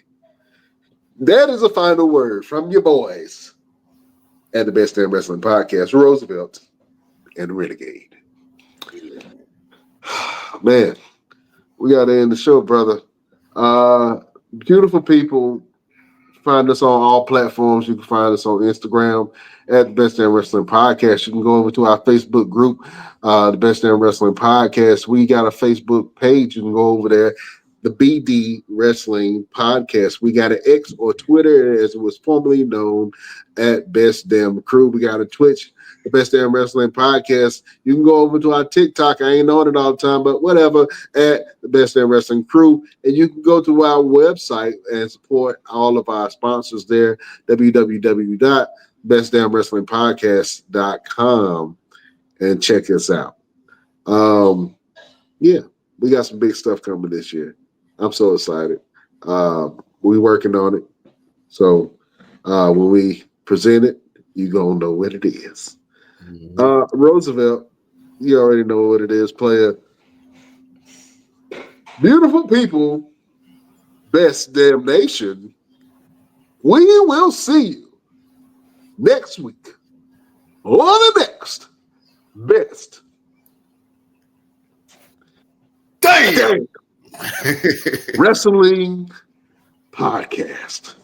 That is a final word from your boys at the Best Damn Wrestling Podcast, Roosevelt and Renegade. Man, we got to end the show, brother. Beautiful people. Find us on all platforms. You can find us on Instagram at the Best Damn Wrestling Podcast. You can go over to our Facebook group, the Best Damn Wrestling Podcast. We got a Facebook page. You can go over there, the BD Wrestling Podcast. We got an X, or Twitter as it was formerly known, at Best Damn Crew. We got a Twitch, the Best Damn Wrestling Podcast. You can go over to our TikTok. I ain't on it all the time, but whatever, at the Best Damn Wrestling Crew. And you can go to our website and support all of our sponsors there, www bestdamnwrestlingpodcast.com and check us out. Yeah, we got some big stuff coming this year. I'm so excited. We working on it. So when we present it, you gonna know what it is. Roosevelt, you already know what it is, player. Beautiful people, best damn nation. We will see you next week on the next best Damn. wrestling podcast.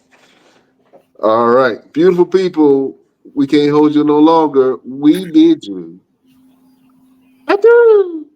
All right, beautiful people. We can't hold you no longer. We did you. Adieu.